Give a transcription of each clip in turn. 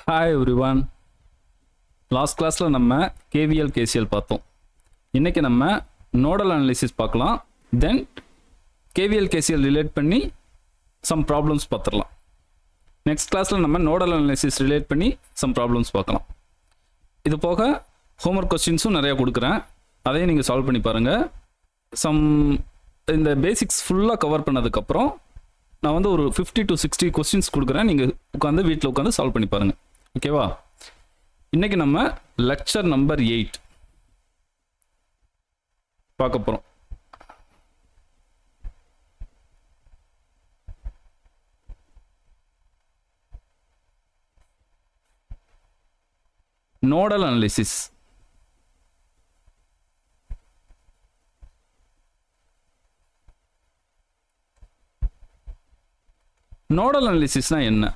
Hi everyone. Last கிளாஸில் நம்ம KVL KCl பார்த்தோம். இன்றைக்கி நம்ம நோடல் அனாலிசிஸ் பார்க்கலாம். தென் கேவிஎல் கேசிஎல் ரிலேட் பண்ணி சம் ப்ராப்ளம்ஸ் பார்த்துடலாம். நெக்ஸ்ட் கிளாஸில் நம்ம நோடல் அனாலிசிஸ் ரிலேட் பண்ணி சம் ப்ராப்ளம்ஸ் பார்க்கலாம். இது போக ஹோம்ஒர்க் கொஸ்டின்ஸும் நிறையா கொடுக்குறேன், அதையும் நீங்கள் சால்வ் பண்ணி பாருங்கள். இந்த பேசிக்ஸ் ஃபுல்லாக கவர் பண்ணதுக்கப்புறம் நான் வந்து ஒரு 50 to 60 கொஸ்டின்ஸ் கொடுக்குறேன். நீங்கள் வீட்டில் உட்காந்து சால்வ் பண்ணி பாருங்கள். ஓகேவா? இன்றைக்கி நம்ம லெக்சர் நம்பர் 8 பார்க்க போகிறோம். Nodal analysis. நோடல் அனாலிசிஸ்னால் என்ன?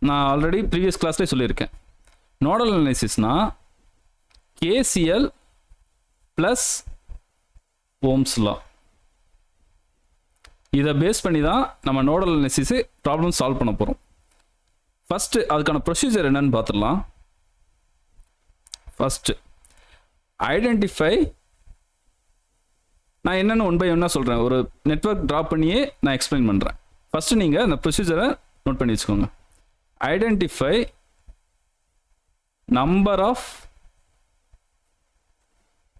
நான் ஆல்ரெடி ப்ரீவியஸ் கிளாஸ்லேயே சொல்லியிருக்கேன். Nodal அனாலிசிஸ்னால் KCl plus Ohm's law, இதை பேஸ் பண்ணி தான் நம்ம நோடல் அனாலிசிஸு ப்ராப்ளம் சால்வ் பண்ண போகிறோம். ஃபஸ்ட்டு அதுக்கான ப்ரொசீஜர் என்னன்னு பார்த்துடலாம். ஃபஸ்ட்டு ஐடென்டிஃபை, நான் என்னென்னு ஒன் பை ஒன்னாக சொல்கிறேன். ஒரு நெட்வொர்க் ட்ரா பண்ணியே நான் எக்ஸ்பிளைன் பண்ணுறேன். ஃபஸ்ட்டு நீங்கள் அந்த ப்ரொசீஜரை நோட் பண்ணி வச்சுக்கோங்க. Identify number of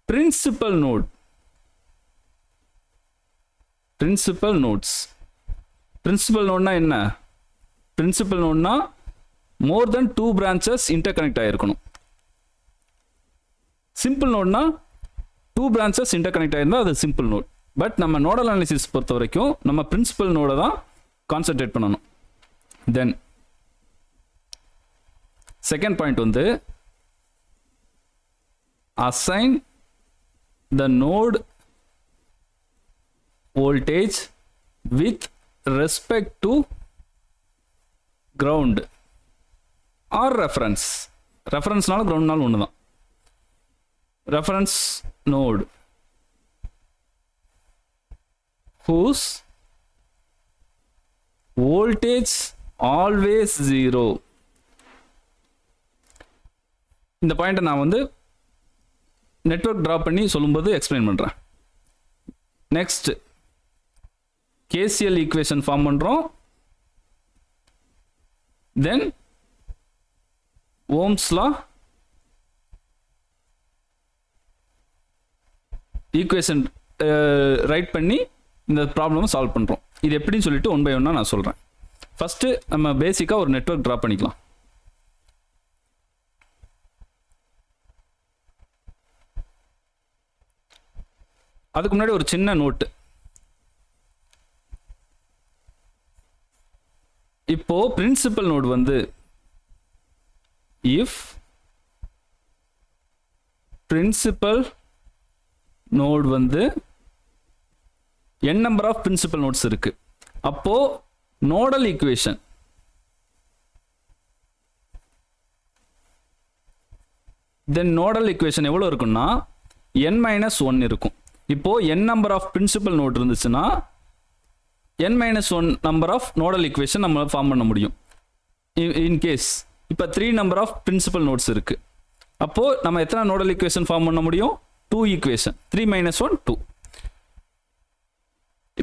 principal node. Principal nodes. Principal நோட்னா என்ன? பிரின்சிபல் நோட்னா more then 2 branches interconnect ஆகிருக்கணும். சிம்பிள் நோட்னா 2 பிரான்ச்சஸ் இன்டர் கனெக்ட் ஆகிருந்தால் அது சிம்பிள் நோட். பட் நம்ம நோடல் அனாலிசிஸ் பொறுத்த வரைக்கும் நம்ம பிரின்சிபல் நோடை தான் கான்சென்ட்ரேட் பண்ணணும். தென் செகண்ட் பாயிண்ட் வந்து assign the node voltage with respect to ground or reference. ரெஃபரன்ஸ்னாலும் கிரவுண்ட்னாலும் ஒன்று தான். Reference node whose voltage always 0. இந்த பாயிண்ட்டை நான் வந்து நெட்வொர்க் ட்ரா பண்ணி சொல்லும்போது எக்ஸ்பிளைன் பண்ணுறேன். நெக்ஸ்ட் கேசிஎல் ஈக்குவேஷன் ஃபார்ம் பண்ணுறோம். தென் ஓம்ஸ் லா ஈக்குவேஷன் ரைட் பண்ணி இந்த ப்ராப்ளம் சால்வ் பண்ணுறோம். இது எப்படின்னு சொல்லிட்டு ஒன் பை ஒன்னாக நான் சொல்கிறேன். ஃபஸ்ட்டு நம்ம பேசிக்காக ஒரு நெட்வொர்க் ட்ரா பண்ணிக்கலாம். அதுக்கு முன்னாடி ஒரு சின்ன நோட்டு. இப்போ பிரின்சிபல் நோடு வந்து இஃப் பிரின்சிபல் நோடு வந்து n number of principal nodes இருக்கு, அப்போ nodal equation then nodal equation எவ்வளோ இருக்குன்னா n-1 இருக்கும். இப்போ n number of principal node இருந்துச்சுன்னா n-1 number of nodal equation நம்ம ஃபார்ம் பண்ண முடியும். இன்கேஸ் இப்போ 3 நம்பர் ஆஃப் பிரின்சிபல் நோட்ஸ் இருக்கு, அப்போ நம்ம எத்தனை நோடல் ஈக்குவேஷன் ஃபார்ம் பண்ண முடியும்? 2 ஈக்குவேஷன். 3 - 1 2.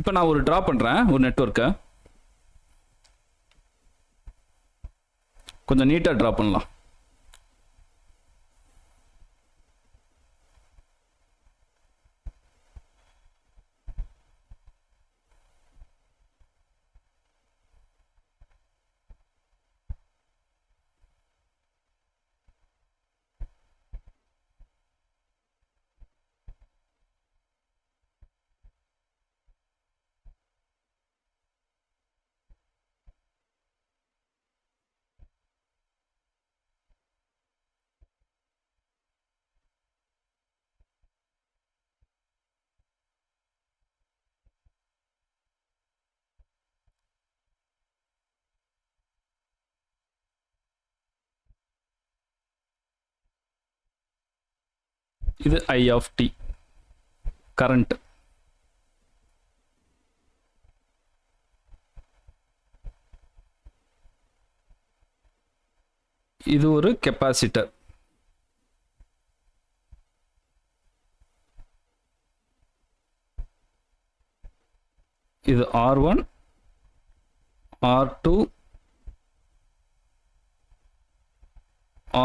இப்போ நான் ஒரு ட்ரா பண்ணுறேன் ஒரு நெட்வொர்க்கை. கொஞ்சம் நீட்டாக ட்ரா பண்ணலாம். இது I of t கரண்ட். இது ஒரு கெப்பாசிட்டர். இது R1, R2,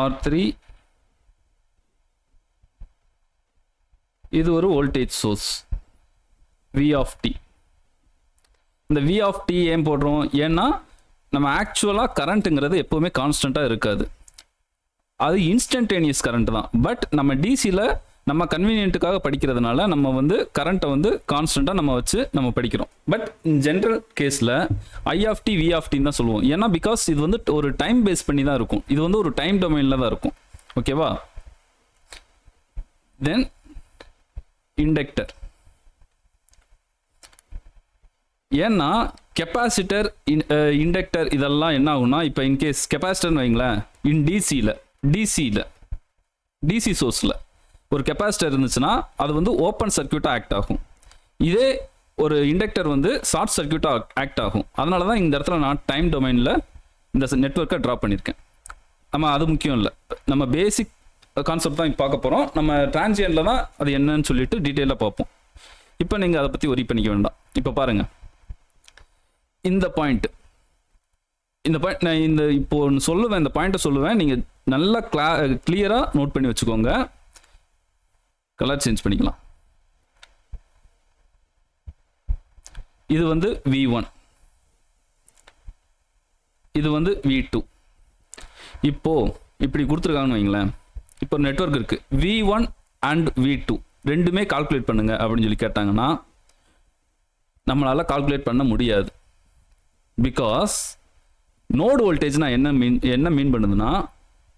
R3. இது ஒரு voltage source V of t. இந்த V of t ஏன் போடுறோம்? ஏன்னா நம்ம ஆக்சுவலாக கரண்ட்டுங்கிறது எப்போவுமே கான்ஸ்டண்ட்டாக இருக்காது, அது இன்ஸ்டன்டேனியஸ் கரண்ட் தான். பட் நம்ம டிசியில் நம்ம கன்வீனியன்ட்டுக்காக படிக்கிறதுனால நம்ம வந்து கரண்ட்டை வந்து கான்ஸ்டண்ட்டாக நம்ம வச்சு நம்ம படிக்கிறோம். பட் இன் ஜென்ரல் கேஸில் I of t V of t தான் சொல்லுவோம். ஏன்னா பிகாஸ் இது வந்து ஒரு டைம் பேஸ் பண்ணி தான் இருக்கும், இது வந்து ஒரு டைம் டொமைனில் தான் இருக்கும். ஓகேவா? தென் இண்டக்டர். ஏன்னா கெப்பாசிட்டர், இண்டக்டர் இதெல்லாம் என்ன ஆகும்னா, இப்போ இன்கேஸ் கெப்பாசிட்டர்னு வைங்களேன், இன் டிசி சோர்ஸில் ஒரு கெப்பாசிட்டர் இருந்துச்சுன்னா அது வந்து ஓப்பன் சர்க்யூட்டாக ஆக்ட் ஆகும். இதே ஒரு இண்டக்டர் வந்து ஷார்ட் சர்க்யூட்டாக ஆக்ட் ஆகும். அதனால தான் இந்த இடத்துல நான் டைம் டொமைனில் இந்த நெட்வொர்க்கை ட்ரா பண்ணியிருக்கேன். நம்ம அது முக்கியம் இல்லை, நம்ம பேசிக் கான்செப்ட் தான் பார்க்க போகிறோம். நம்ம டிரான்சியன்ட்டில் தான் அது என்னன்னு சொல்லிட்டு டீட்டெயிலாக பார்ப்போம். இப்போ நீங்கள் அதை பற்றி ஒரி பண்ணிக்க வேண்டாம். இப்போ பாருங்கள், இந்த பாயிண்ட் நான் இப்போ ஒன்று சொல்லுவேன், இந்த பாயிண்ட்டை சொல்லுவேன், நீங்கள் நல்லா கிளியராக நோட் பண்ணி வச்சுக்கோங்க. கலர் சேஞ்ச் பண்ணிக்கலாம். இது வந்து V1, இது வந்து V2. இப்போ இப்படி கொடுத்துருக்காங்கன்னு வைங்களேன். இப்போ நெட்வொர்க் இருக்கு, V1 அண்ட் V2 ரெண்டுமே கால்குலேட் பண்ணுங்க அப்படின்னு சொல்லி கேட்டாங்கன்னா நம்மளால கால்குலேட் பண்ண முடியாது. பிகாஸ் நோடு வோல்டேஜ்னா என்ன மீன் பண்ணுதுன்னா,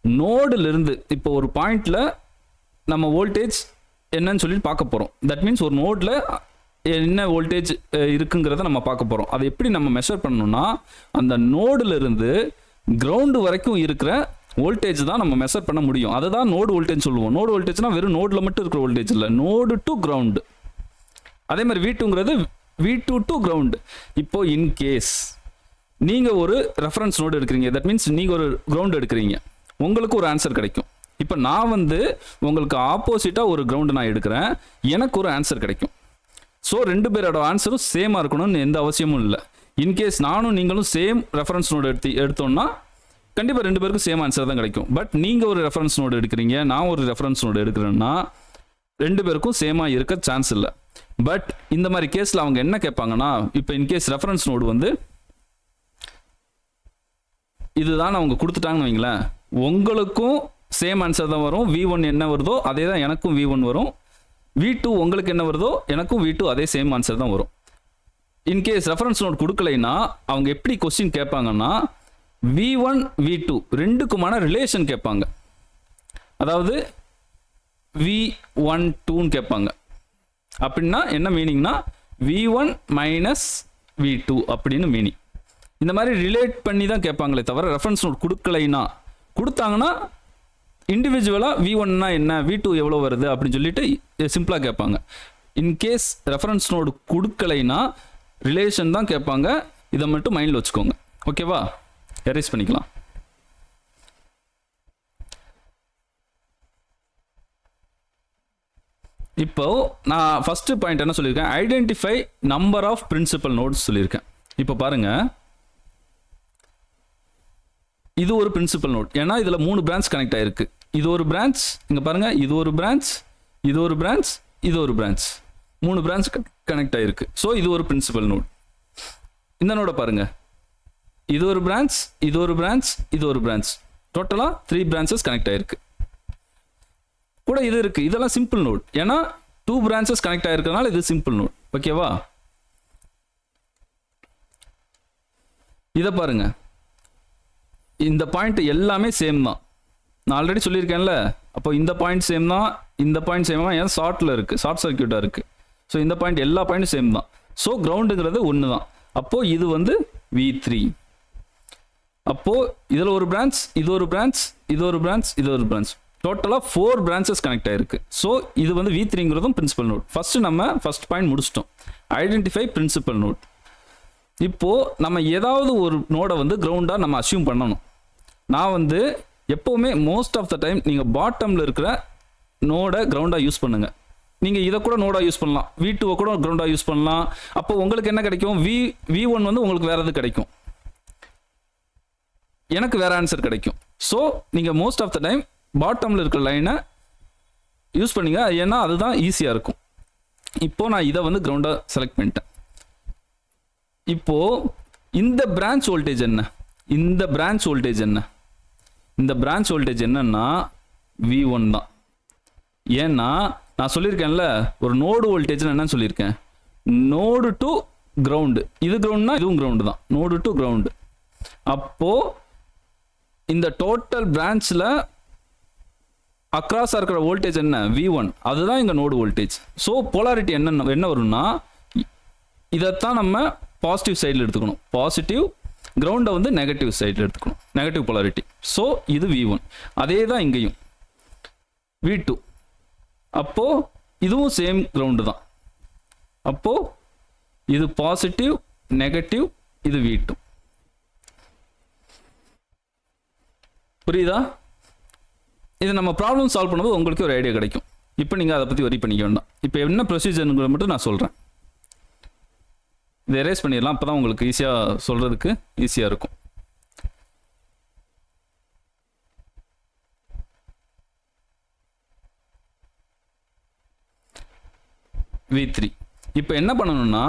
நோடுலேருந்து இப்போ ஒரு பாயிண்டில் நம்ம வோல்டேஜ் என்னன்னு சொல்லி பார்க்க போகிறோம். தட் மீன்ஸ் ஒரு நோடில் என்ன வோல்டேஜ் இருக்குங்கிறத நம்ம பார்க்க போகிறோம். அதை எப்படி நம்ம மெஷர் பண்ணணும்னா, அந்த நோடுலேருந்து கிரவுண்டு வரைக்கும் இருக்கிற வோல்டேஜ் தான் நம்ம மெஷர் பண்ண முடியும். அதுதான் நோடு வோல்டேஜ் சொல்லுவோம். நோடு வோல்டேஜ்னா வெறும் நோடில் மட்டும் இருக்கிற வோல்டேஜ் இல்லை, நோடு டு கிரவுண்டு. அதே மாதிரி V2ங்கிறது V2 டு கிரவுண்டு. இப்போ இன்கேஸ் நீங்கள் ஒரு ரெஃபரன்ஸ் நோடு எடுக்கிறீங்க, தட் மீன்ஸ் நீங்கள் ஒரு கிரவுண்டு எடுக்கிறீங்க, உங்களுக்கு ஒரு ஆன்சர் கிடைக்கும். இப்போ நான் வந்து உங்களுக்கு ஆப்போசிட்டாக ஒரு கிரவுண்டு நான் எடுக்கிறேன், எனக்கு ஒரு ஆன்சர் கிடைக்கும். ஸோ ரெண்டு பேரோட ஆன்சரும் சேமாக இருக்கணும்னு எந்த அவசியமும் இல்லை. இன்கேஸ் நானும் நீங்களும் சேம் ரெஃபரன்ஸ் நோடு எடுத்தோம்னா கண்டிப்பாக ரெண்டு பேருக்கும் சேம் ஆன்சர் தான் கிடைக்கும். பட் நீங்கள் ஒரு ரெஃபரன்ஸ் நோடு எடுக்கிறீங்க, நான் ஒரு ரெஃபரன்ஸ் நோடு எடுக்கிறேன்னா ரெண்டு பேருக்கும் சேமாக இருக்க சான்ஸ் இல்லை. பட் இந்த மாதிரி கேஸில் அவங்க என்ன கேட்பாங்கன்னா, இப்போ இன்கேஸ் ரெஃபரன்ஸ் நோடு வந்து இதுதான் அவங்க கொடுத்துட்டாங்கன்னு வைங்களேன், உங்களுக்கும் சேம் ஆன்சர் தான் வரும். V1 என்ன வருதோ அதே தான் எனக்கும் V1 வரும். V2 உங்களுக்கு என்ன வருதோ எனக்கும் V2 அதே சேம் ஆன்சர் தான் வரும். இன்கேஸ் ரெஃபரன்ஸ் நோட் கொடுக்கலைன்னா அவங்க எப்படி கொஸ்டின் கேட்பாங்கன்னா, V1 V2 ரெண்டுக்குமான ரிலேஷன் கேட்பாங்க. அதாவது V12ன்னு கேட்பாங்க. அப்படின்னா என்ன மீனிங்னா V1 மைனஸ் V2 அப்படின்னு மீனிங். இந்த மாதிரி ரிலேட் பண்ணி தான் கேட்பாங்களே தவிர ரெஃபரன்ஸ் நோட் கொடுக்கலைன்னா, கொடுத்தாங்கன்னா இண்டிவிஜுவலாக V1னா என்ன, V2 எவ்வளோ வருது அப்படின்னு சொல்லிட்டு சிம்பிளாக கேட்பாங்க. இன்கேஸ் ரெஃபரன்ஸ் நோடு கொடுக்கலைன்னா ரிலேஷன் தான் கேட்பாங்க. இதை மட்டும் மைண்டில் வச்சுக்கோங்க. ஓகேவா? எரேஸ் பண்ணிக்கலாம். இப்போ நான் ஃபர்ஸ்ட் பாயிண்ட் என்ன சொல்லியிருக்கேன், identify number of principal nodes சொல்லியிருக்கேன். இப்போ பாருங்க, இது ஒரு பிரின்சிபல் நோட். ஏன்னா இதில் 3 பிரான்ச் கனெக்ட் ஆயிருக்கு. இது ஒரு பிரான்ச், இங்கே பாருங்க, இது ஒரு பிரான்ச், இது ஒரு பிரான்ச், இது ஒரு பிரான்ச், 3 பிரான்ச் கனெக்ட் ஆயிருக்கு. ஸோ இது ஒரு பிரின்சிபல் நோட். இந்த நோட பாருங்க, இது ஒரு பிரான்ச், இது ஒரு பிரான்ச், இது ஒரு பிரான்ச், டோட்டலாக 3 பிரான்ச்சஸ் கனெக்ட் ஆயிருக்கு. கூட இது இருக்கு, இதெல்லாம் சிம்பிள் நோட். ஏன்னா 2 பிரான்ச்சஸ் கனெக்ட் ஆயிருக்கனால இது சிம்பிள் நோட். ஓகேவா? இதை பாருங்க, இந்த பாயிண்ட் எல்லாமே சேம் தான். நான் ஆல்ரெடி சொல்லியிருக்கேன்ல. அப்போ இந்த பாயிண்ட் சேம் தான், இந்த பாயிண்ட் சேம் தான். ஏன் ஷார்ட்டில் இருக்குது, ஷார்ட் சர்க்யூட்டாக இருக்குது. ஸோ இந்த பாயிண்ட் எல்லா பாயிண்ட்டும் சேம் தான். ஸோ கிரவுண்டுங்கிறது ஒன்று தான். அப்போது இது வந்து V3. அப்போது இதில் ஒரு பிரான்ச், இது ஒரு பிரான்ச், இது ஒரு பிரான்ச், இது ஒரு பிரான்ச், டோட்டலாக 4 பிரான்ச்சஸ் கனெக்ட் ஆயிருக்கு. ஸோ இது வந்து V3ங்கிறதும் பிரின்சிபல் நோட். நம்ம ஃபர்ஸ்ட் பாயிண்ட் முடிச்சிட்டோம், ஐடென்டிஃபை பிரின்சிபல் நோட். இப்போது நம்ம ஏதாவது ஒரு நோடை வந்து கிரவுண்டாக நம்ம அஸ்யூம் பண்ணணும். நான் வந்து எப்போவுமே மோஸ்ட் ஆஃப் த டைம் நீங்கள் பாட்டமில் இருக்கிற நோடை கிரவுண்டாக யூஸ் பண்ணுங்கள். நீங்கள் இதை கூட நோடாக யூஸ் பண்ணலாம், V2 கூட கிரவுண்டாக யூஸ் பண்ணலாம். அப்போ உங்களுக்கு என்ன கிடைக்கும், V1 வந்து உங்களுக்கு வேறு எது கிடைக்கும், எனக்கு வேறு ஆன்சர் கிடைக்கும். ஸோ நீங்கள் மோஸ்ட் ஆஃப் த டைம் பாட்டமில் இருக்கிற லைனை யூஸ் பண்ணிங்க, ஏன்னா அதுதான் ஈஸியாக இருக்கும். இப்போது நான் இதை வந்து கிரவுண்டாக செலக்ட் பண்ணிட்டேன். இப்போது இந்த பிரான்ச் வோல்டேஜ் என்ன, இந்த பிரான்ச் வோல்டேஜ் என்ன, இந்த பிரான்ச் வோல்டேஜ் என்னன்னா V1 தான். ஏன்னா நான் சொல்லியிருக்கேன்ல, ஒரு நோடு வோல்டேஜ் என்னன்னு சொல்லியிருக்கேன், நோடு டு கிரவுண்டு. இது கிரவுண்ட்னா இதுவும் கிரவுண்டு தான், நோடு டு கிரவுண்டு. அப்போது இந்த டோட்டல் பிரான்ச்சில் அக்ராஸாக இருக்கிற வோல்டேஜ் என்ன, V1, அதுதான் இங்கே நோடு வோல்டேஜ். ஸோ போலாரிட்டி என்ன வரும்னா, இதைத்தான் நம்ம பாசிட்டிவ் சைடில் எடுத்துக்கணும், பாசிட்டிவ், கிரவுண்டை வந்து நெகட்டிவ் சைடில் எடுத்துக்கணும், நெகட்டிவ் போலாரிட்டி. ஸோ இது V1. அதே தான் இங்கேயும் V2. அப்போது இதுவும் சேம் கிரவுண்டு தான். அப்போது இது பாசிட்டிவ், நெகட்டிவ், இது V2. புரியுதா? இது நம்ம ப்ராப்ளம் சால்வ் பண்ணும்போது உங்களுக்கு ஒரு ஐடியா கிடைக்கும். இப்போ நீங்கள் அதை பற்றி வரி பண்ணிக்க வேண்டாம். இப்போ என்ன ப்ரொசீஜர்ங்கிறத மட்டும் நான் சொல்கிறேன். இதை எரேஸ் பண்ணிடலாம், அப்போ தான் உங்களுக்கு ஈஸியாக சொல்கிறதுக்கு ஈஸியாக இருக்கும். V3. இப்போ என்ன பண்ணணும்னா,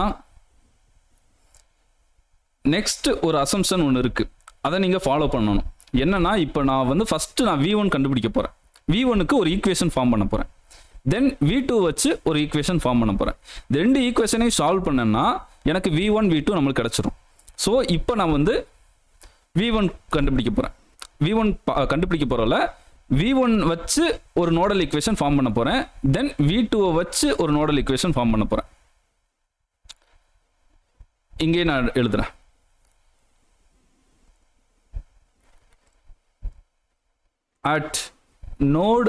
நெக்ஸ்ட் ஒரு அசம்ஷன் ஒன்று இருக்குது, அதை நீங்கள் ஃபாலோ பண்ணணும். என்னன்னா, இப்போ நான் வந்து ஃபஸ்ட்டு நான் V1 கண்டுபிடிக்க போகிறேன். V1க்கு ஒரு ஈக்குவேஷன் ஃபார்ம் பண்ண போகிறேன். தென் V2 வச்சு ஒரு ஈக்குவேஷன் ஃபார்ம் பண்ண போகிறேன். ரெண்டு ஈக்குவேஷனையும் சால்வ் பண்ணேன்னா எனக்கு V1 V2 நம்மளுக்கு கிடச்சிரும். ஸோ இப்போ நான் வந்து V1 கண்டுபிடிக்க போகிறேன். V1 கண்டுபிடிக்க போகிறோம்ல, V1 வச்சு ஒரு நோடல் ஈக்குவேஷன் ஃபார்ம் பண்ண போகிறேன். தென் V2 வச்சு ஒரு நோடல் ஈக்குவேஷன் ஃபார்ம் பண்ண போகிறேன். இங்கே நான் எழுதுறேன். அட் நோட்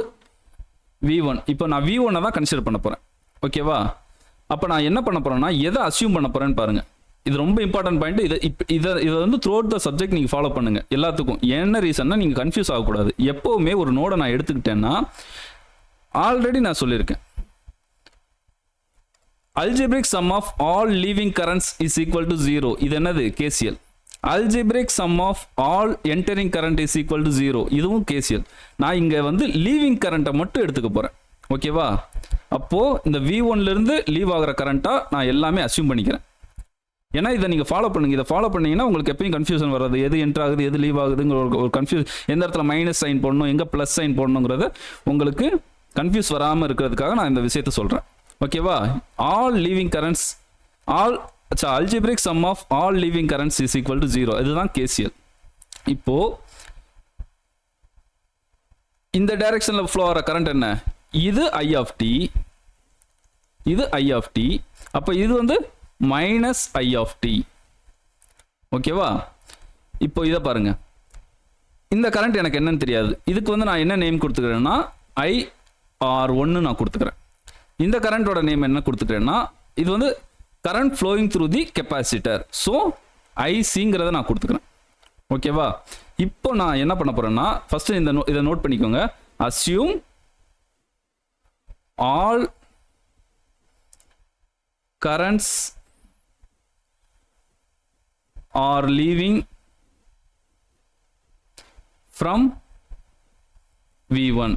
V1, இப்போ நான் V1 தான் கன்சிடர் பண்ண போகிறேன். ஓகேவா? அப்போ நான் என்ன பண்ண போகிறேன்னா, எதை அசியூம் பண்ண போகிறேன்னு பாருங்கள். இது ரொம்ப இம்பார்ட்டன்ட் பாயிண்ட். இதை வந்து த்ரூ அவுட் த சப்ஜெக்ட் நீங்கள் ஃபாலோ பண்ணுங்கள் எல்லாத்துக்கும். என்ன ரீசன்னா, நீங்கள் கன்ஃபியூஸ் ஆகக்கூடாது. எப்போவுமே ஒரு நோடை நான் எடுத்துக்கிட்டேன்னா, ஆல்ரெடி நான் சொல்லியிருக்கேன், algebraic sum of all leaving currents is equal to 0. இது என்னது, KCL. algebraic sum of all entering current is equal to 0. இதுவும் KCL. நான் இங்கே வந்து லீவிங் கரண்ட்டை மட்டும் எடுத்துக்க போகிறேன். ஓகேவா? அப்போது இந்த V1லேருந்து லீவ் ஆகிற கரண்ட்டாக நான் எல்லாமே அசியூம் பண்ணிக்கிறேன். ஏன்னா இதை நீங்கள் ஃபாலோ பண்ணுங்கள். இதை ஃபாலோ பண்ணிங்கன்னா உங்களுக்கு எப்பயும் கன்ஃபியூஷன் வராது. எது என்ட்ரு ஆகுது, எது லீவ் ஆகுதுங்கிற ஒரு கன்ஃபியூஸ், எந்த இடத்துல மைனஸ் சைன் போடணும், எங்கே ப்ளஸ் சைன் போடணுங்கிறத உங்களுக்கு கன்ஃபியூஸ் வராமல் இருக்கிறதுக்காக நான் இந்த விஷயத்தை சொல்கிறேன். ஓகேவா? All leaving currents, algebraic sum of all leaving currents is equal to 0. இதுதான் KCL. இப்போ இந்த டைரக்ஷனில் ஃப்ளோ ஆகிற கரண்ட் என்ன, இது I of t, இது I of t. அப்போ இது வந்து மைனஸ் I of t. ஓகேவா? இப்போ இதை பாருங்க, இந்த கரண்ட் எனக்கு என்னன்னு தெரியாது. இதுக்கு வந்து நான் என்ன நேம் கொடுத்துக்கிறேன்னா IR1 நான் கொடுத்துக்கிறேன். இந்த கரண்டோட நேம் என்ன கொடுத்துக்கிறேன்னா, இது வந்து current flowing through the capacitor. So ஐசிங்கிறத நான் கொடுத்துக்கிறேன். ஓகேவா? இப்போ நான் என்ன பண்ண போகிறேன்னா, ஃபஸ்ட்டு இதை நோட் பண்ணிக்கோங்க. assume all currents are leaving from V1.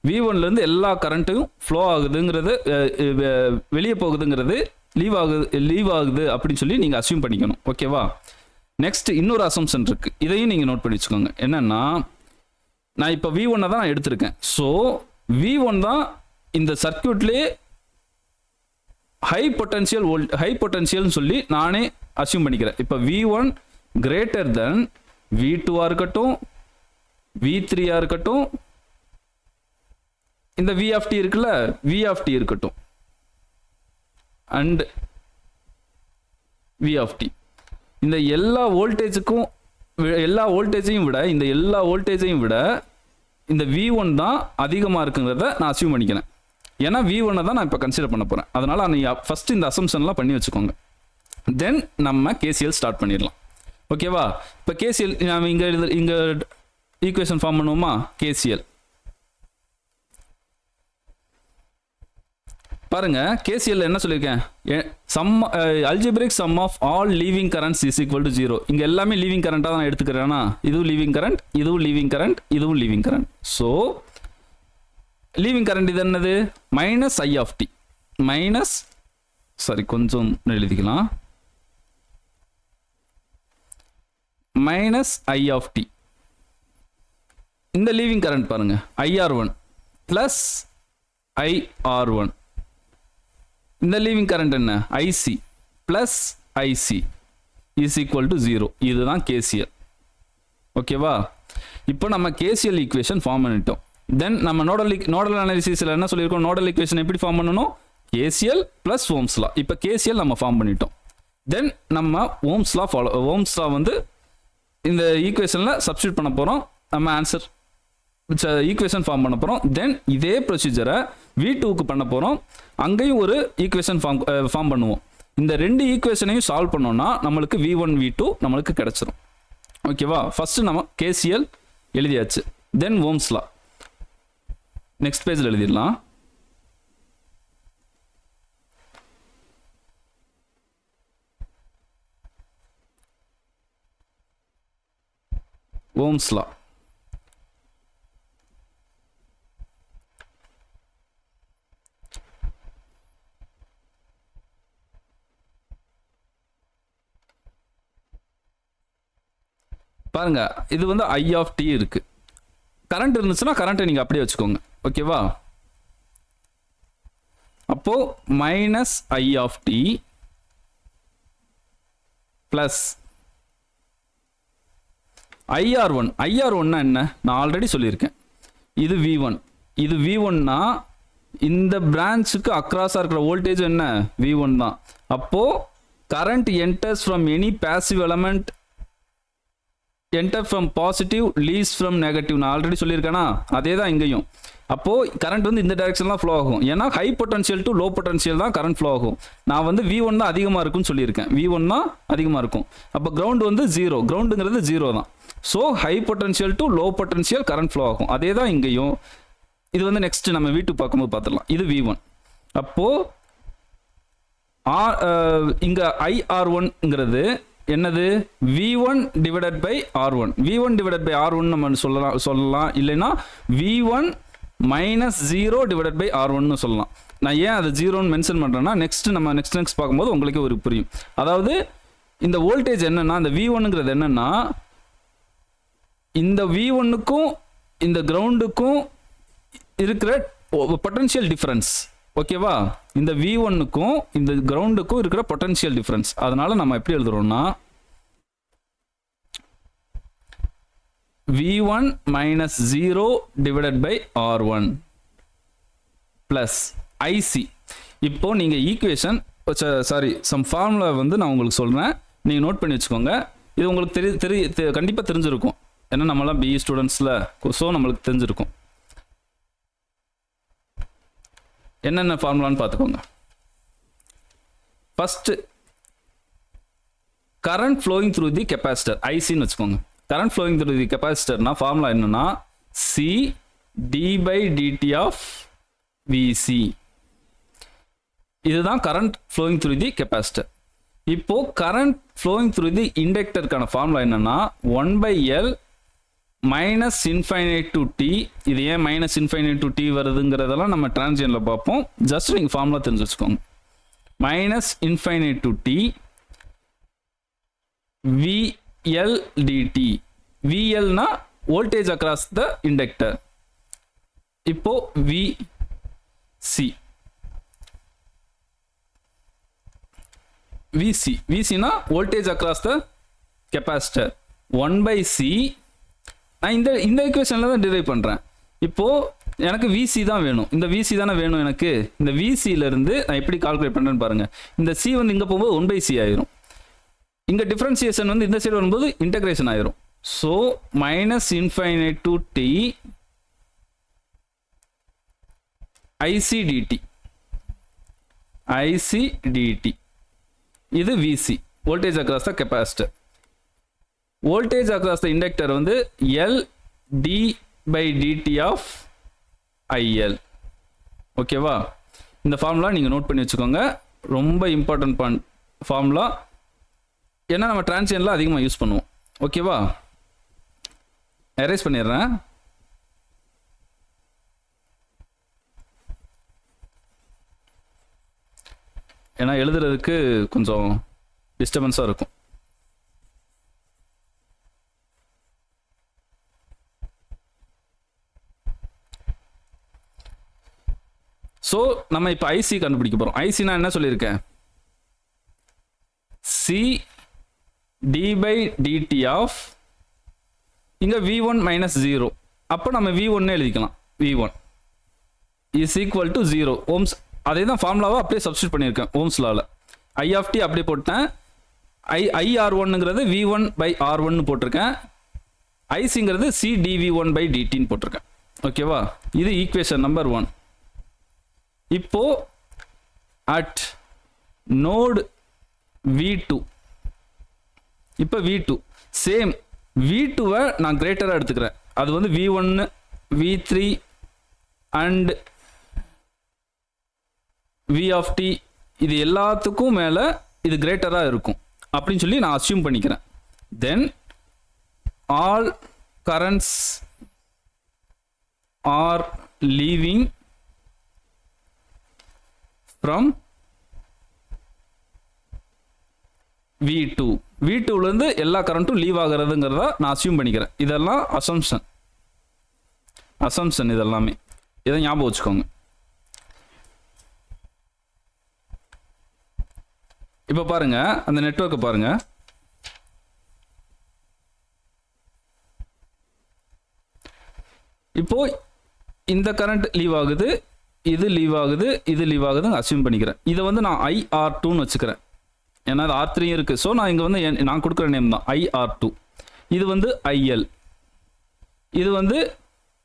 V1லேருந்து எல்லா கரண்ட்டும் ஃப்ளோ ஆகுதுங்கிறது, வெளியே போகுதுங்கிறது, லீவ் ஆகுது அப்படின்னு சொல்லி நீங்கள் அசியூம் பண்ணிக்கணும். ஓகேவா? நெக்ஸ்ட் இன்னொரு அசம்ஷன் இருக்குது, இதையும் நீங்கள் நோட் பண்ணி வச்சுக்கோங்க. என்னென்னா, நான் இப்போ V1 தான் நான் எடுத்திருக்கேன். ஸோ V1 தான் இந்த சர்க்கியூட்லேயே ஹை பொட்டன்ஷியல்னு சொல்லி நானே அசியூம் பண்ணிக்கிறேன். இப்போ V1 கிரேட்டர் தென் V2 இருக்கட்டும், V3 இருக்கட்டும், இந்த V of t இருக்குல்ல, V of t இருக்கட்டும், அண்ட் V of t. இந்த எல்லா வோல்டேஜையும் விட இந்த V1 தான் அதிகமாக இருக்குங்கிறத நான் அசியூம் பண்ணிக்கிறேன். ஏன்னா V1 தான் நான் இப்போ கன்சிடர் பண்ண போகிறேன். அதனால் நீங்கள் ஃபஸ்ட்டு இந்த அசம்ஷன்லாம் பண்ணி வச்சுக்கோங்க. தென் நம்ம KCL ஸ்டார்ட் பண்ணிடலாம். ஓகேவா? இப்போ KCL நம்ம இங்கே ஈக்குவேஷன் ஃபார்ம் பண்ணுவோமா? KCL. பாருங்க KCL என்ன சொல்லியிருக்கேன், algebraic sum of all leaving currents is equal to 0. இங்கே எல்லாமே லீவிங் கரண்ட்டாக தான் எடுத்துக்கிறேன்னா, இதுவும் லீவிங் கரண்ட், இதுவும் லீவிங் கரண்ட், இதுவும் leaving current. So leaving current இது என்னது? Minus I of t, minus sorry கொஞ்சம் எழுதிக்கலாம், மைனஸ் ஐ ஆஃப் டி. இந்த லீவிங் கரண்ட் பாருங்க IR1 பிளஸ் IR1. இந்த லீவிங் கரண்ட் என்ன? IC plus IC is equal to 0. இதுதான் KCL. ஓகேவா? இப்போ நம்ம KCL ஈக்குவேஷன் ஃபார்ம் பண்ணிட்டோம். தென் நம்ம நோடல் அனாலிசிஸில் என்ன சொல்லியிருக்கோம்? நோடல் ஈக்குவேஷன் எப்படி ஃபார்ம் பண்ணணும்? KCL plus ohms law. இப்போ KCL நம்ம ஃபார்ம் பண்ணிட்டோம். தென் நம்ம ஓம்ஸ் லா ஓம்ஸ் லா வந்து இந்த ஈக்குவேஷனில் சப்ஸ்டியூட் பண்ண போகிறோம். நம்ம ஆன்சர் ஈக்குவேஷன் ஃபார்ம் பண்ண போகிறோம். தென் இதே ப்ரொசீஜரை V2க்கு பண்ண போகிறோம். அங்கேயும் ஒரு ஈக்குவேஷன் ஃபார்ம் பண்ணுவோம். இந்த ரெண்டு ஈக்குவேஷனையும் சால்வ் பண்ணோம்னா நம்மளுக்கு V1 V2 நம்மளுக்கு கிடைச்சிரும். ஓகேவா? ஃபர்ஸ்ட் நம்ம KCL எழுதியாச்சு. தென் ஓம்ஸ் லா நெக்ஸ்ட் பேஜில் எழுதிடலாம். ஓம்ஸ் லா பாருங்க, இது வந்து I ஆஃப் டி இருக்கு. கரண்ட் இருந்துச்சுன்னா கரண்ட்டை நீங்க அப்படியே வச்சுக்கோங்க. ஓகேவா? அப்போ minus I of t plus IR1. IR1 என்ன? நான் ஆல்ரெடி சொல்லியிருக்கேன். இது V1. இது V1னா இந்த பிரான்ச்சுக்கு அக்ராஸா இருக்கிற வோல்டேஜ் என்ன? V1 தான். அப்போ current enters from any passive element enter from positive leaves from negative. நான் ஆல்ரெடி சொல்லியிருக்கேனா? அதே தான் இங்கேயும். அப்போது கரண்ட் வந்து இந்த டைரக்ஷன்லாம் ஃப்ளோ ஆகும். ஏன்னா high potential to low potential தான் கரண்ட் ஃப்ளோ ஆகும். நான் வந்து V1 தான் அதிகமாக இருக்குன்னு சொல்லியிருக்கேன். V1 தான் அதிகமாக இருக்கும். அப்போ கிரவுண்ட் வந்து 0, கிரவுண்டுங்கிறது 0 தான். So high potential to low potential current flow ஆகும். அதே தான் இங்கேயும். இது வந்து நெக்ஸ்ட் நம்ம V2 பார்க்கும்போது பார்த்துடலாம். இது V1. அப்போது இங்கே IR1ங்கிறது என்னது? V1 divided by R1. V1 divided by R1 நம்ம சொல்லலாம். இல்லைன்னா V1 minus 0 divided by R1 சொல்லலாம். நான் ஏன் அது 0ன்னு மென்ஷன் பண்ணுறேன்னா நெக்ஸ்ட் பார்க்கும்போது உங்களுக்கு ஒரு புரியும். அதாவது இந்த வோல்டேஜ் என்னன்னா, இந்த V1ங்கிறது என்னன்னா, இந்த V1க்கும் இந்த கிரவுண்டுக்கும் இருக்கிற பொட்டன்ஷியல் டிஃபரன்ஸ். ஓகேவா? இந்த V1க்கும் இந்த கிரவுண்டுக்கும் இருக்கிற பொட்டன்ஷியல் டிஃபரன்ஸ். அதனால நம்ம எப்படி எழுதுறோம்னா V1 minus 0 divided by R1 plus IC. இப்போ நீங்க ஈக்குவேஷன் சம் ஃபார்முலா வந்து நான் உங்களுக்கு சொல்றேன், நீங்க நோட் பண்ணி வச்சுக்கோங்க. இது உங்களுக்கு கண்டிப்பா தெரிஞ்சிருக்கும். ஏன்னா நம்மளாம் BE ஸ்டூடெண்ட்ஸ்ல, ஸோ நம்மளுக்கு தெரிஞ்சிருக்கும். என்னென்ன ஃபார்முலான்னு பார்த்துக்கோங்க. First current flowing through the capacitor ஐசின்னு வச்சுக்கோங்க. கரண்ட் ஃப்ளோயிங் த்ரூ தி கெப்பாசிட்டர்னா ஃபார்முலா என்னன்னா C d by dt of VC. இதுதான் current flowing through the capacitor. இப்போ கரண்ட் ஃப்ளோயிங் த்ரூ தி இண்டக்டருக்கான ஃபார்முலா என்னன்னா 1/L minus infinite to t. இது ஏன் மைனஸ் இன்ஃபைனைட் டு டி வருதுங்கிறதெல்லாம் நம்ம டிரான்சியன்ல பார்ப்போம். ஜஸ்ட் நீங்கள் ஃபார்முலா தெரிஞ்சு வச்சுக்கோங்க. Minus infinite to t VL dt. VLனா வோல்டேஜ் அக்ராஸ் த இண்டக்டர். இப்போ VCனா voltage across the capacitor. 1/C. நான் இந்த ஈக்குவேஷனில் தான் டிரைவ் பண்ணுறேன். இப்போது எனக்கு VC தான் வேணும். இந்த VC தானே வேணும் எனக்கு. இந்த VCயிலேருந்து நான் எப்படி கால்குலேட் பண்ணுறேன்னு பாருங்கள். இந்த C வந்து இங்கே போகும்போது 1/C ஆயிரும். இங்கே டிஃப்ரென்சியேஷன் வந்து இந்த சைடு வரும்போது இன்டகிரேஷன் ஆயிரும். So minus infinite to t IC dt. இது VC, voltage across the capacitor. Voltage across the inductor வந்து L d by dt of IL. ஓகேவா? இந்த ஃபார்முலா நீங்கள் நோட் பண்ணி வச்சுக்கோங்க. ரொம்ப இம்பார்ட்டன்ட் ஃபார்முலா, ஏன்னா நம்ம டிரான்சியன்ல அதிகமாக யூஸ் பண்ணுவோம். ஓகேவா? எரேஸ் பண்ணிடுறேன். ஏன்னா எழுதுறதுக்கு கொஞ்சம் டிஸ்டர்பன்ஸாக இருக்கும். ஸோ நம்ம இப்போ ஐசி கண்டுபிடிக்க போகிறோம். ஐசி நான் என்ன சொல்லியிருக்கேன்? C d by dt of இங்கே V1 மைனஸ் 0. அப்போ நம்ம V1 எழுதிக்கலாம். V1 is equal to 0 ohms. அதே தான் ஃபார்முலாவை அப்படியே சப்ஸ்டியூட் பண்ணியிருக்கேன் ஓம்ஸ் லாவில். ஐ ஆஃப் டி அப்படியே போட்டேன். IR1ங்கிறது V1 பை R1 போட்டிருக்கேன். ஐசிங்கிறது சி dV1 பை டிடின்னு போட்டிருக்கேன். ஓகேவா? இது ஈக்குவேஷன் நம்பர் 1. இப்போ அட் நோடு V2, இப்போ V2 சேம் V2வை நான் கிரேட்டராக எடுத்துக்கிறேன். அது வந்து V1 V3 and V of D இது எல்லாத்துக்கும் மேலே இது கிரேட்டராக இருக்கும் அப்படின்னு சொல்லி நான் அஸ்யூம் பண்ணிக்கிறேன். Then all currents are leaving from V2. V2லேருந்து எல்லா கரண்ட்டும் லீவ் ஆகிறதுங்கிறத நான் அஸ்யூம் பண்ணிக்கிறேன். இதெல்லாம் அசம்ஷன் இது எல்லாமே. இதை ஞாபகம் வச்சுக்கோங்க. இப்போ பாருங்க, அந்த நெட்வொர்க்கை பாருங்க. இப்போ இந்த கரண்ட் லீவ் ஆகுது, இது லீவ் ஆகுது, இது லீவ் ஆகுதுன்னு அஸ்யூம் பண்ணிக்கிறேன். இதை வந்து நான் IR2ன்னு வச்சுக்கிறேன். ஏன்னா அது R3 இருக்கு. ஸோ நான் இங்கே வந்து நான் கொடுக்குற நேம் தான் IR2. இது வந்து IL. இது வந்து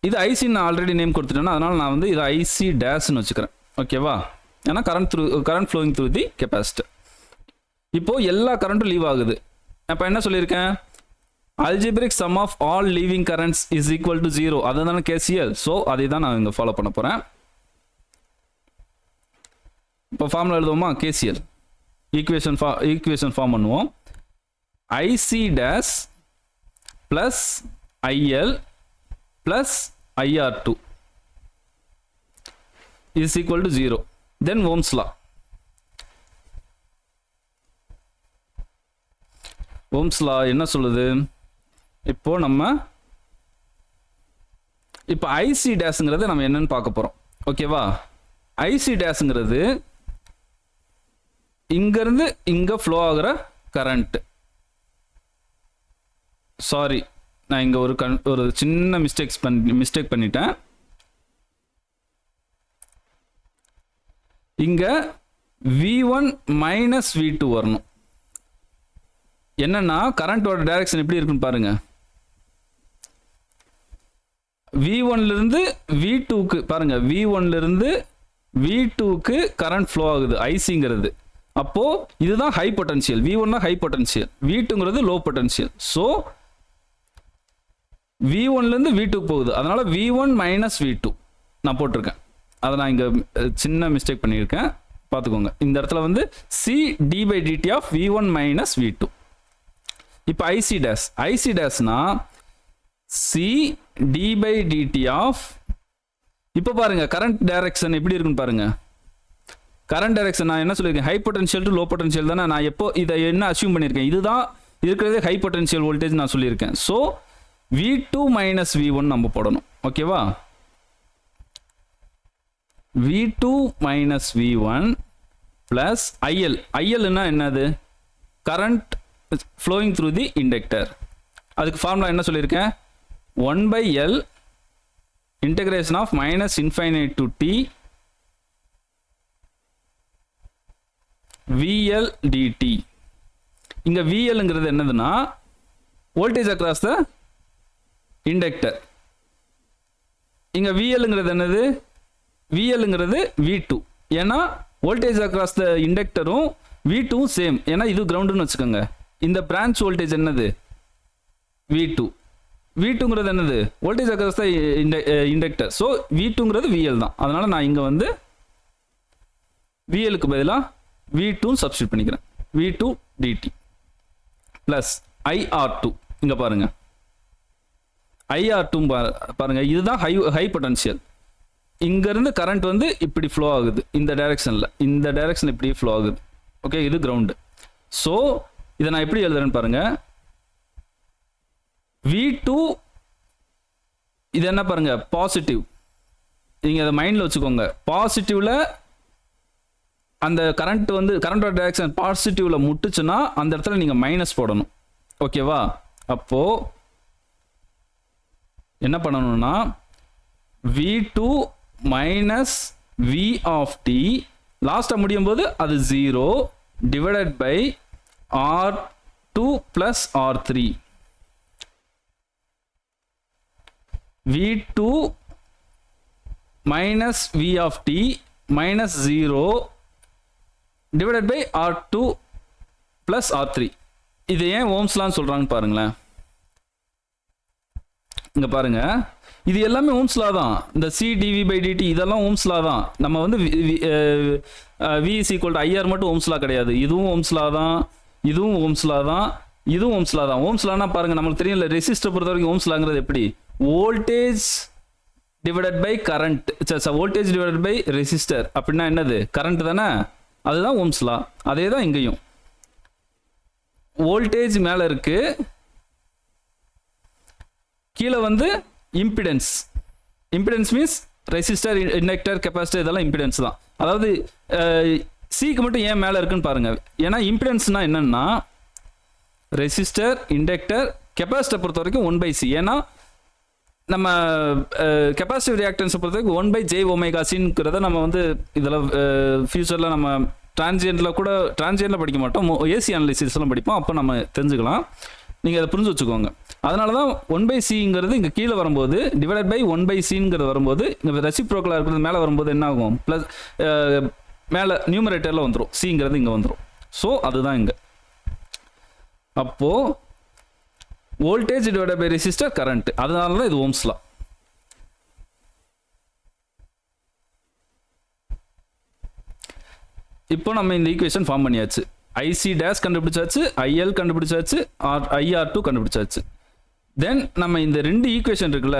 இது ஐசி நான் ஆல்ரெடி நேம் கொடுத்துட்டேன்னா அதனால நான் வந்து இது IC டேஷ்னு வச்சுக்கிறேன். ஓகேவா? ஏன்னா current flowing through the capacitor. இப்போ எல்லா கரண்ட்டும் லீவ் ஆகுது. அப்போ என்ன சொல்லியிருக்கேன்? Algebraic sum of all leaving currents is equal to 0. அதுதானே KCL. ஸோ அதை தான் நான் இங்கே ஃபாலோ பண்ண போகிறேன். இப்போ ஃபார்முலா எழுதுவோமா? KCL ஈக்குவேஷன் ஃபார்ம் பண்ணுவோம். IC dash plus IL plus IR2 is equal to 0. Then ohm's law. Ohm's law என்ன சொல்லுது? இப்போ IC டேஷ்ங்கிறது நம்ம என்னன்னு பார்க்க போகிறோம். ஓகேவா? IC டேஷ்ங்கிறது இங்கிருந்து இங்கே ஃப்ளோ ஆகிற கரண்ட். சாரி, நான் இங்கே ஒரு சின்ன மிஸ்டேக் பண்ணிட்டேன். இங்கே V1 மைனஸ் V2 வரணும். என்னன்னா கரண்டோட டைரக்ஷன் எப்படி இருக்குன்னு பாருங்க. V1லிருந்து V2க்கு பாருங்க. V1லிருந்து V2க்கு கரண்ட் ஃப்ளோ ஆகுது ஐசிங்கிறது. அப்போ இதுதான் high potential. V1 high potential, V2ங்கிறது லோ பொட்டன்ஷியல். ஸோ V1லேருந்து V2 போகுது. அதனால V1 மைனஸ் V2 நான் போட்டிருக்கேன். அதை நான் இங்கே சின்ன மிஸ்டேக் பண்ணியிருக்கேன், பார்த்துக்கோங்க. இந்த இடத்துல வந்து C d by dt of V1 minus V2. இப்போ ஐசி டேஷ்னா C d by dt of. இப்போ பாருங்க கரண்ட் டைரக்ஷன் எப்படி இருக்குன்னு பாருங்க. கரண்ட் டைரக்ஷன் நான் என்ன சொல்லியிருக்கேன்? High potential to low potential தானே. நான் எப்போ இதை என்ன அஸ்யூம் பண்ணியிருக்கேன்? இதுதான் இருக்கிறதே ஹை பொட்டன்ஷியல் வோல்டேஜ் நான் சொல்லியிருக்கேன். ஸோ V2 மைனஸ் V1 நம்ம போடணும். ஓகேவா? V2 மைனஸ் V1 பிளஸ் ILன்னா என்னது? Current flowing through the inductor. அதுக்கு ஃபார்முலா என்ன சொல்லியிருக்கேன்? 1/L integration of minus infinite to t VL dt. இங்க VLங்கிறது என்னதுன்னா வோல்டேஜ் அக்ராஸ் த இண்டக்டர். இங்க VLங்கிறது என்னது? VLங்கிறது V2. ஏன்னா வோல்டேஜ் அக்ராஸ் த இண்டக்டரும் V2 சேம். ஏன்னா இது கிரவுண்டுன்னு வச்சுக்கோங்க. இந்த பிரான்ச் வோல்டேஜ் என்னது? V2. V2ங்கிறது என்னது voltage across the inductor. So V2ங்கிறது VL தான். அதனால நான் இங்கே வந்து VLக்கு பதிலாக V2 சப்ஸ்டியூட் பண்ணிக்கிறேன். V2 dt plus IR2. இங்கே பாருங்க IR2 பாருங்க, இதுதான் ஹை பொட்டன்ஷியல். இங்கேருந்து கரண்ட் வந்து இப்படி ஃப்ளோ ஆகுது இந்த டைரெக்ஷனில், இந்த டைரெக்ஷன் இப்படி ஃப்ளோ ஆகுது. ஓகே, இது கிரவுண்டு. ஸோ இதை நான் எப்படி எழுதுறேன்னு பாருங்க. V2 இது என்ன பாருங்க பாசிட்டிவ், நீங்கள் அதை மைண்டில் வச்சுக்கோங்க. பாசிட்டிவ்ல அந்த கரண்ட் வந்து கரண்டோட டைரக்ஷன் பாசிட்டிவ்ல முட்டுச்சுன்னா அந்த இடத்துல நீங்கள் மைனஸ் போடணும். ஓகேவா? அப்போ என்ன பண்ணணும்னா V2 minus V of t லாஸ்ட்டாக முடியும் போது அது 0 divided by R2 plus R3. V2 minus V of t minus 0 divided by R2 plus R3. இது ஏன் ஓம்ஸ்லான்னு சொல்கிறாங்கன்னு பாருங்களேன். இங்கே பாருங்க, இது எல்லாமே ஓம்ஸ் லா தான். இந்த C dV by dt இதெல்லாம் ஓம்ஸ் லா தான். நம்ம வந்து V is equal to IR மட்டும் ஓம்ஸ் லா கிடையாது. இதுவும் ஓம்ஸ் லா தான், இதுவும் ஓம்ஸ் லா தான், இதுவும் ஓம்ஸ் லா தான். ஓம்ஸ் லானா பாருங்க, நமக்கு தெரியல ரெசிஸ்டர் பொறுத்த வரைக்கும் ஓம்ஸ் லாங்கிறது எப்படி voltage divided by current, voltage divided by resistor அப்படின்னா என்னது கரண்ட் தானே, அதுதான் ஓம்ஸ் லா. அதே தான் இங்கேயும். வோல்டேஜ் மேலே இருக்கு, கீழே வந்து impedance. Impedance means resistor, inductor, capacitor இதெல்லாம் இம்பிடன்ஸ் தான். அதாவது சிக்கு மட்டும் ஏன் மேலே இருக்குன்னு பாருங்க. ஏன்னா இம்பிடன்ஸ்னா என்னன்னா ரெசிஸ்டர், இண்டக்டர், கெப்பாசிட்டர் பொறுத்த வரைக்கும் 1/C. ஏன்னா நம்ம கெப்பாசிட்டிவ் ரியாக்டன்ஸை பொறுத்த வரைக்கும் 1/j⍵c நம்ம வந்து இதில் ஃபியூச்சரில் நம்ம டிரான்சியன்ட்டில் படிக்க மாட்டோம், ஏசி அனாலிசிஸ்லாம் படிப்போம், அப்போ நம்ம தெரிஞ்சுக்கலாம். நீங்கள் அதை புரிஞ்சு வச்சுக்கோங்க. அதனால தான் 1/Cங்கிறது இங்கே கீழே வரும்போது டிவைடட் பை 1/Cங்கிறது வரும்போது இங்கே ரெசிப்ரோக்கலாக இருக்கிறது மேலே வரும்போது என்ன ஆகும், ப்ளஸ் மேலே நியூமரேட்டரில் வந்துடும், சிங்கிறது இங்கே வந்துடும். ஸோ அதுதான் இங்கே. அப்போது voltage divided by resistor current, அதனால தான் இது ஓம்ஸ் லா. இப்போ நம்ம இந்த ஈக்குவேஷன் ஃபார்ம் பண்ணியாச்சு. IC டேஷ் கண்டுபிடிச்சாச்சு, IL கண்டுபிடிச்சாச்சு, IR2 கண்டுபிடிச்சாச்சு. தென் நம்ம இந்த ரெண்டு ஈக்குவேஷன் இருக்குல்ல,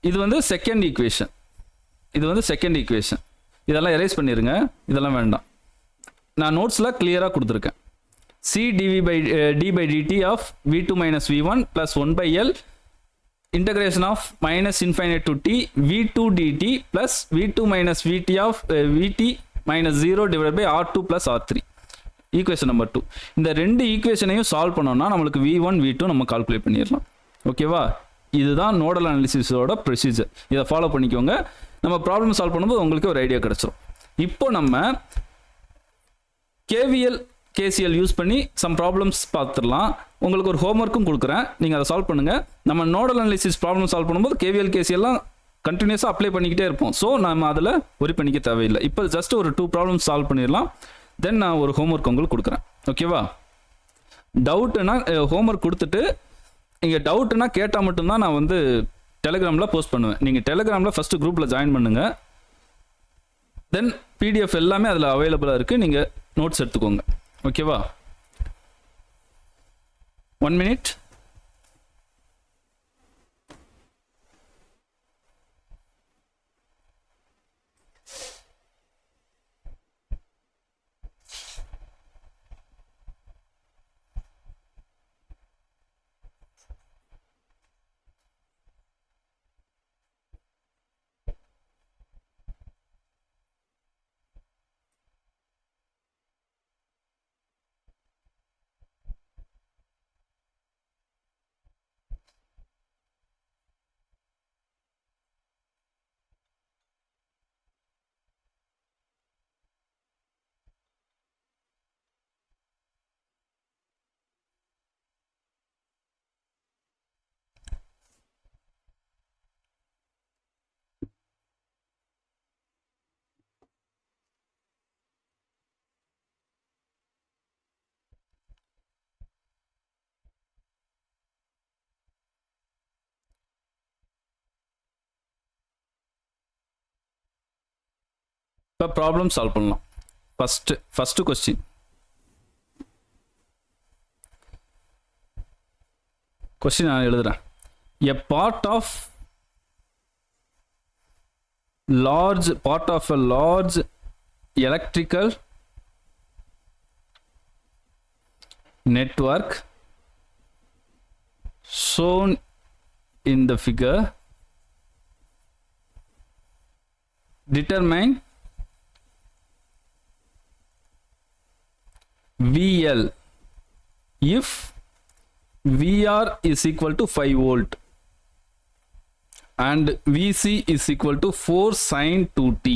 இது வந்து செகண்ட் ஈக்குவேஷன், இது வந்து செகண்ட் ஈக்குவேஷன். இதெல்லாம் எரேஸ் பண்ணிடுங்க, இதெல்லாம் வேண்டாம். நான் நோட்ஸில் கிளியராக கொடுத்துருக்கேன். C dV by d by dt of V2 minus V1 plus 1/L integration of minus infinite to t V2 dt plus V2 minus VT of VT minus 0 divided by R2 plus R3. Equation number 2. இந்த ரெண்டு ஈக்குவேஷனையும் solve பண்ணோம்னா நம்மளுக்கு V1 V2 நம்ம calculate பண்ணிடலாம். ஓகேவா? இதுதான் nodal அனாலிசிஸோட procedure. இதை follow பண்ணிக்கோங்க. நம்ம ப்ராப்ளம் சால்வ் பண்ணும்போது உங்களுக்கு ஒரு ஐடியா கிடைச்சிரும். இப்போ நம்ம KVL KCL யூஸ் பண்ணி சம் ப்ராப்ளம்ஸ் பார்த்துடலாம். உங்களுக்கு ஒரு ஹோம்ஒர்க்கும் கொடுக்குறேன், நீங்கள் அதை சால்வ் பண்ணுங்கள். நம்ம நோடல் அனாலிசிஸ் ப்ராப்ளம் சால்வ் பண்ணும்போது KVL KCLலாம் கண்டினியூஸாக அப்ளை பண்ணிக்கிட்டே இருப்போம். ஸோ நம்ம அதில் ஒரி பண்ணிக்க தேவையில்லை. இப்போ ஜஸ்ட் ஒரு 2 ப்ராப்ளம்ஸ் சால்வ் பண்ணிடலாம். தென் நான் ஒரு ஹோம்ஒர்க் உங்களுக்கு கொடுக்குறேன். ஓகேவா? டவுட்டுனா ஹோம்ஒர்க் கொடுத்துட்டு இங்கே டவுட்டுனா கேட்டால் மட்டும்தான் நான் வந்து டெலிகிராமில் போஸ்ட் பண்ணுவேன். நீங்கள் டெலிகிராமில் ஃபஸ்ட்டு குரூப்பில் ஜாயின் பண்ணுங்கள். தென் PDF எல்லாமே அதில் அவைலபிளாக இருக்குது, நீங்கள் நோட்ஸ் எடுத்துக்கோங்க. ஓகேவா? 1 minute. இப்போ ப்ராப்ளம் சால்வ் பண்ணலாம். First question. கொஸ்டின் நான் எழுதுறேன். A part of a large electrical network shown in the figure determine VL if VR is equal to 5 volt and VC is equal to 4 sin 2t.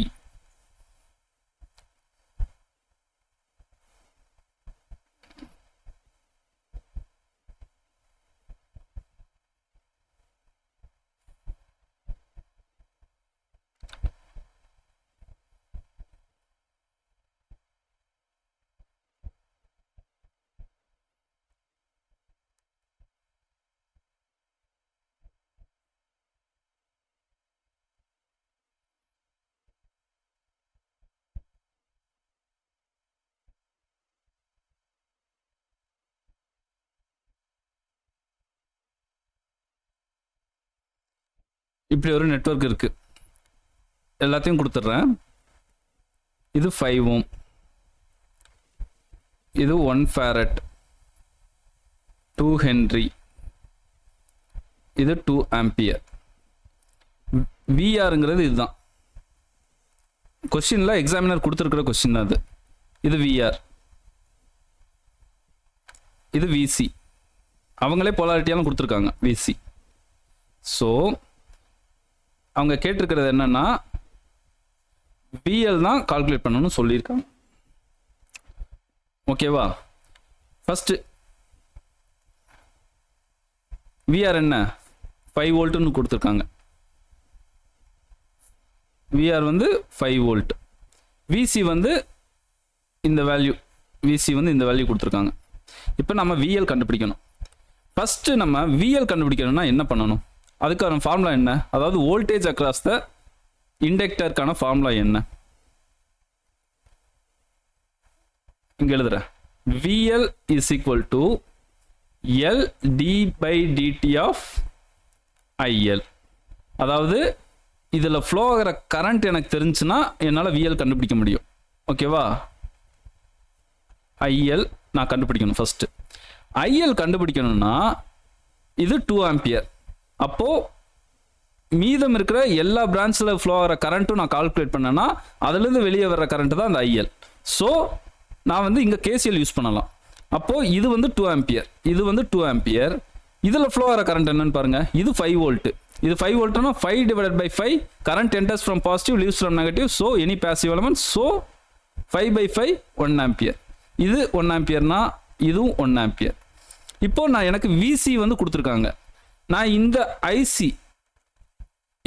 இப்படி ஒரு network இருக்கு. எல்லாத்தையும் கொடுத்துட்றேன். இது 5 ohm, இது 1 farad, 2 henry, இது 2 ampere. விஆருங்கிறது இதுதான். கொஸ்டின்ல எக்ஸாமினர் கொடுத்துருக்கிற கொஸ்டின் தான் அது. இது விஆர், இது விசி. அவங்களே போலாரிட்டியாலும் கொடுத்துருக்காங்க விசி. ஸோ அவங்க கேட்டிருக்கிறது என்னன்னா விஎல் தான் கால்குலேட் பண்ணணும்னு சொல்லியிருக்காங்க. ஓகேவா? ஃபர்ஸ்ட் விஆர் என்ன 5 வோல்ட்னு கொடுத்துருக்காங்க. விஆர் வந்து 5 வோல்ட். விசி வந்து இந்த வேல்யூ, விசி வந்து இந்த வேல்யூ கொடுத்துருக்காங்க. இப்போ நம்ம விஎல் கண்டுபிடிக்கணும். ஃபர்ஸ்ட் நம்ம விஎல் கண்டுபிடிக்கணும்னா என்ன பண்ணணும்? அதுக்கான ஃபார்முலா என்ன? அதாவது வோல்டேஜ் அக்ராஸ் த இண்டக்டருக்கான ஃபார்முலா என்ன? இங்க எழுதுறேன். VL is equal to L d by dt of IL. அதாவது இதில் ஃப்ளோ ஆகிற கரண்ட் எனக்கு தெரிஞ்சுன்னா என்னால் VL கண்டுபிடிக்க முடியும். ஓகேவா? IL நான் கண்டுபிடிக்கணும். ஃபர்ஸ்ட் IL கண்டுபிடிக்கணும்னா இது 2 ஆம்பியர். அப்போ மீதம் இருக்கிற எல்லா பிரான்ச்சில் ஃப்ளோ ஆகிற கரண்ட்டும் நான் கால்குலேட் பண்ணேன்னா அதுலேருந்து வெளியே வர்ற கரண்ட் தான் அந்த IL. ஸோ நான் வந்து இங்கே KCL யூஸ் பண்ணலாம். அப்போது இது வந்து 2 ஆம்பியர், இது வந்து 2 ஆம்பியர். இதில் ஃப்ளோ ஆகிற கரண்ட் என்னன்னு பாருங்கள். இது 5 வோல்ட். இது 5 வோல்ட்னா 5 divided by 5 current enters from positive leaves from negative. So any passive element. So 5 by 5 1 ampere. இது 1 ஆம்பியர்னா இதுவும் 1 ஆம்பியர். இப்போ நான் எனக்கு விசி வந்து கொடுத்துருக்காங்க. நான் இந்த ஐசி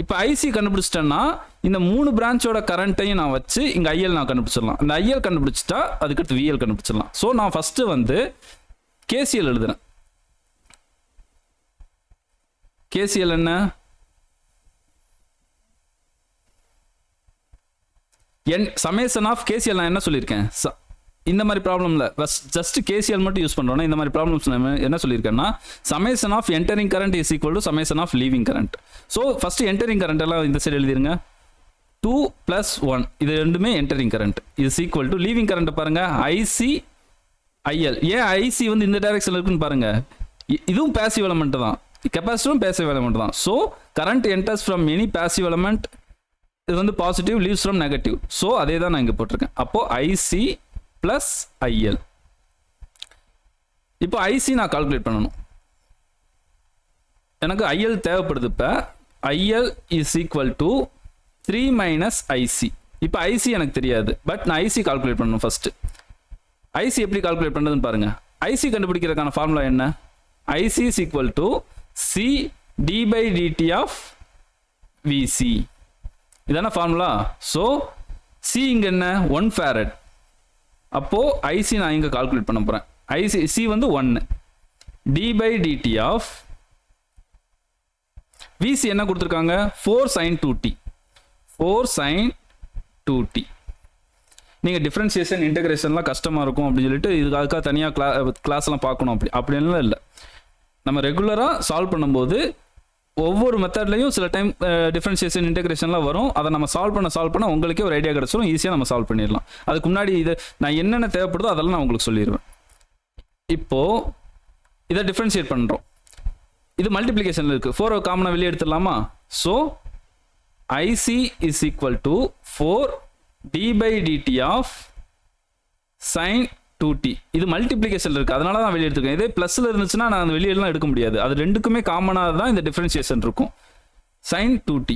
இப்போ ஐசி கண்டுபிடிச்சிட்டேன்னா இந்த 3 பிரான்ச்சோட கரண்ட்டையும் நான் வச்சு இங்கே ஐஎல் நான் கண்டுபிடிச்சிடலாம். இந்த ஐஎல் கண்டுபிடிச்சிட்டா அதுக்கடுத்து விஎல் கண்டுபிடிச்சிடலாம். ஸோ நான் ஃபஸ்ட்டு வந்து கேசிஎல் எழுதுறேன். கேசிஎல் என்ன? Summation of KCL. நான் என்ன சொல்லியிருக்கேன்? இந்த மாதிரி ப்ராப்ளம்ல ஜஸ்ட் கேசிஎல் மட்டும் யூஸ் பண்ணுறோன்னா இந்த மாதிரி ப்ராப்ளம்ஸ் என்ன சொல்லியிருக்கேன்னா summation of entering current is equal to summation of leaving current. So first entering current எல்லாம் இந்த சைடு எழுதிருங்க. 2 + 1 இது ரெண்டுமே entering current is equal to leaving current பாருங்க ஐசி ஐஎல். ஏன் ஐசி வந்து இந்த டைரக்ஷன் இருக்குன்னு பாருங்க. இதுவும் பேசிவ் எலமெண்ட் தான், கெப்பாசிட்டரும் பேசிவ் எலமெண்ட் தான். So current enters from any passive element, இது வந்து positive, leaves from negative. So அதே தான் நான் இங்கே போட்டிருக்கேன். அப்போ ஐசி + IL. இப்போ ஐசி நான் கால்குலேட் பண்ணணும். எனக்கு IL தேவைப்படுது. இப்போ IL is equal to 3 - IC. இப்போ ஐசி எனக்கு தெரியாது, பட் நான் ஐசி கால்குலேட் பண்ணணும். ஃபர்ஸ்ட் ஐசி எப்படி கால்குலேட் பண்ணுறதுன்னு பாருங்க. ஐசி கண்டுபிடிக்கிறதுக்கான ஃபார்முலா என்ன? IC is equal to C d by dt of VC. இதான ஃபார்முலா. ஸோ C இங்கே என்ன? 1 farad. அப்போ ஐசி நான் இங்கே கால்குலேட் பண்ண போகிறேன். ஐசி சி வந்து 1 d by dt of VC என்ன கொடுத்துருக்காங்க? 4 sin 2t. 4 sin 2t. நீங்கள் டிஃப்ரென்சியேஷன் இன்டெகிரேஷன்லாம் கஷ்டமாக இருக்கும் அப்படின்னு சொல்லிட்டு அதுக்காக தனியாக கிளாஸ்லாம் பார்க்கணும் அப்படின்லாம் இல்லை. நம்ம ரெகுலராக சால்வ் பண்ணும்போது ஒவ்வொரு மெத்தட்லையும் சில டைம் டிஃப்ரென்சியேஷன் இன்டெகிரேஷன்லாம் வரும். அதை நம்ம சால்வ் பண்ண உங்களுக்கே ஒரு ஐடியா கிடச்சிடும், ஈஸியாக நம்ம சால்வ் பண்ணிடலாம். அதுக்கு முன்னாடி இது நான் என்னென்ன தேவைப்படுதோ அதெல்லாம் நான் உங்களுக்கு சொல்லிடுவேன். இப்போது இதை டிஃப்ரென்ஷியேட் பண்ணுறோம். இது மல்டிப்ளிகேஷனில் இருக்குது. 4 காமனாக வெளியே எடுத்துடலாமா? So IC is equal to 4d/dt of sin 2t. இது மல்டிப்ளிகேஷன் இருக்குது, அதனால தான் வெளியே எடுத்துருக்கேன். இதே ப்ளஸில் இருந்துச்சுன்னா நான் அந்த வெளியெல்லாம் எடுக்க முடியாது. அது ரெண்டுக்குமே காமனாக தான் இந்த டிஃப்ரென்ஷியேஷன் இருக்கும். sin 2t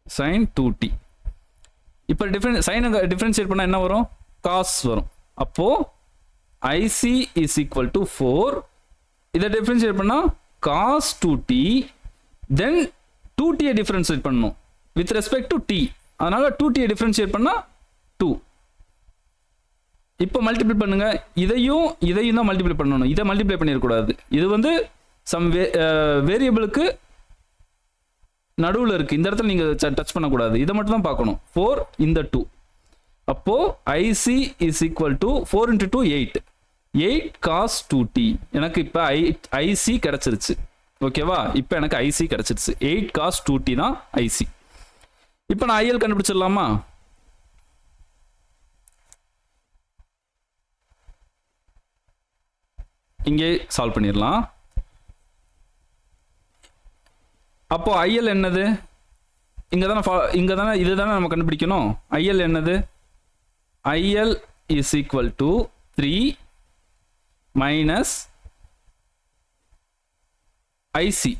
sin 2t. இப்போ சைனை டிஃப்ரென்ஷியேட் பண்ணால் என்ன வரும்? காஸ் வரும். அப்போது ஐசி இஸ் ஈக்குவல் டு 4, இதை டிஃப்ரென்ஷியேட் பண்ணால் காஸ் 2t, தென் 2t டிஃபரன்ஷியேட் பண்ணணும் வித் ரெஸ்பெக்ட் டு t. அதனால 2t டிஃபரன்ஷியேட் பண்ணா 2. இப்போ மல்டிப்ளை பண்ணுங்க. இதையும் தான் மல்டிப்ளை பண்ணணும். இதை மல்டிப்ளை பண்ணிடக்கூடாது. இது வந்து சம் வேரியபிளுக்கு நடுவில் இருக்கு. இந்த இடத்துல நீங்க டச் பண்ணக்கூடாது. இதை மட்டும் தான் பார்க்கணும். 4 இந்த 2. அப்போ IC is equal to 4 × 2 8. 8 cos 2t. எனக்கு இப்போ ஐசி கிடைச்சிருச்சு. ஓகேவா? இப்போ எனக்கு ஐசி கிடைச்சிருச்சு. 8 cos 2t தான் ஐசி. இப்போ நான் ஐஎல் கண்டுபிடிச்சிடலாமா? இங்கே சால்வ் பண்ணிடலாம். அப்போ ஐஎல் என்னது? இங்கே தானே இது தானே நம்ம கண்டுபிடிக்கணும். ஐஎல் என்னது? IL is equal to 3 minus IC.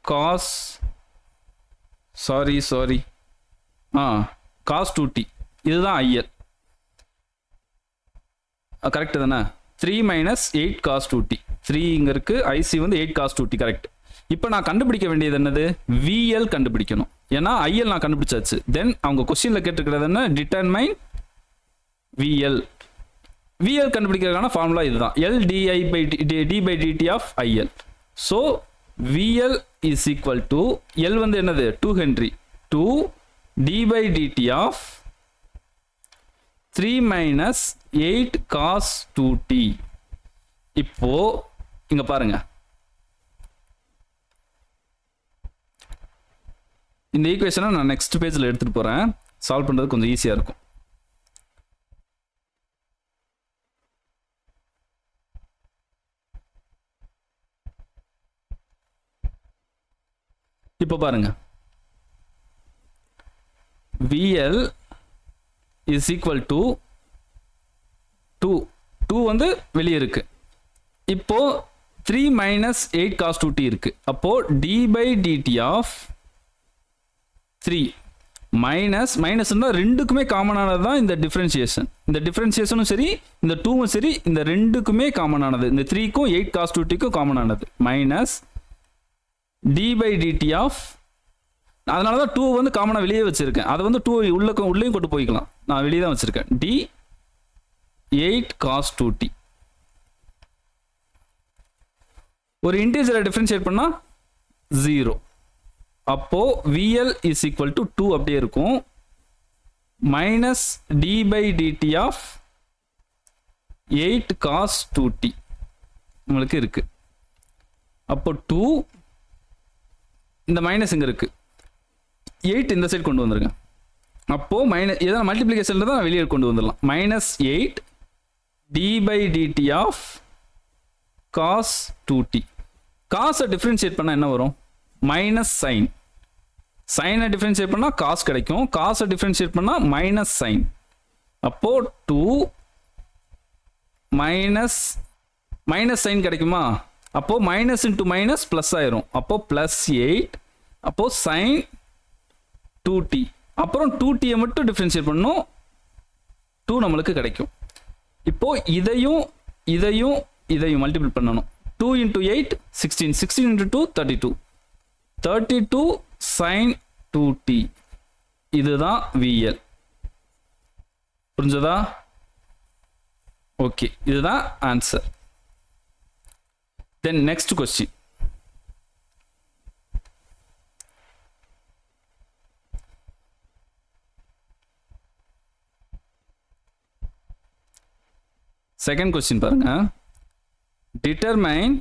cos 2t. இதுதான் ஐஎல். கரெக்ட் தானே? 3 மைனஸ் 8 cos 2t. 3 இங்க இருக்கு. ஐசி வந்து 8 cos 2t. கரெக்ட். இப்போ நான் கண்டுபிடிக்க வேண்டியது என்னது? விஎல் கண்டுபிடிக்கணும். ஏன்னா ஐஎல் நான் கண்டுபிடிச்சாச்சு. தென் அவங்க கொஸ்டின்ல கேட்டுக்கிறது என்ன? Determine VL. விஎல் கண்டுபிடிக்கிறதுக்கான ஃபார்முலா இதுதான். LdI/dt of IL. So VL is equal to L வந்து என்னது? 2 Henry. 2d/dt of 3 minus 8 cos 2t. இப்போ இங்க பாருங்க, இந்த ஈக்குவேஷனை நான் நெக்ஸ்ட் பேஜில் எடுத்துகிட்டு போகிறேன். சால்வ் பண்ணுறது கொஞ்சம் ஈஸியாக இருக்கும். இப்போ பாருங்க, VL இஸ் ஈக்குவல் டு 2 வந்து வெளியே இருக்கு. இப்போ 3 மைனஸ் 8 cos 2t இருக்கு. அப்போ d/dt ஆஃப் 3 மைனஸ் ரெண்டுக்குமே காமனானது தான் இந்த டிஃபரன்சியேஷன். இந்த டிஃபரன்சியேஷனும் சரி, இந்த 2வும் சரி, இந்த ரெண்டுக்குமே காமனானது. இந்த 3க்கும் 8 cos 2tக்கும் காமனானது. மைனஸ் d/dt ஆஃப், அதனால தான் 2 வந்து காமனாக வெளியே வச்சிருக்கேன். அதை வந்து 2 உள்ளேயும் கொண்டு போய்க்கலாம். நான் வெளியே தான் வச்சிருக்கேன். d 8 cos 2t. ஒரு இன்டீஜரை டிஃபரன்ஷியேட் பண்ணா 0. அப்போ VL இஸ் ஈக்குவல் டு 2 அப்படியே இருக்கும். Minus d/dt of 8 cos 2t உங்களுக்கு இருக்கு. அப்போ 2, இந்த மைனஸ் இங்க இருக்கு, 8 இந்த சைடு கொண்டு வந்துருங்க. அப்போ மைனஸ் எதனா மல்டிப்ளிகேஷன்ல தான் வெளியே கொண்டு வந்துடலாம். Minus 8 d/dt of cos 2t. காஸை டிஃபரன்ஷியேட் பண்ணால் என்ன வரும்? Minus sine. சைனை டிஃபரன்ஷியேட் பண்ணால் காஸ் கிடைக்கும். காஸை டிஃபரன்ஷியேட் பண்ணால் மைனஸ் சைன். அப்போ 2 மைனஸ் சைன் கிடைக்குமா? அப்போ மைனஸ் இன்ட்டு மைனஸ் ப்ளஸ் ஆயிரும். அப்போ ப்ளஸ் 8. அப்போ சைன் 2t. அப்புறம் 2tயை மட்டும் டிஃபரன்ஷியேட் பண்ணணும், 2 நம்மளுக்கு கிடைக்கும். இப்போ இதையும் மல்டிபிள் பண்ணணும். 2 × 8 16, 16 × 2 32, 32 sin 2t. இதுதான் VL. புரிஞ்சதா? ஓகே, இதுதான் answer. Then next question. Second question பாருங்க. Determine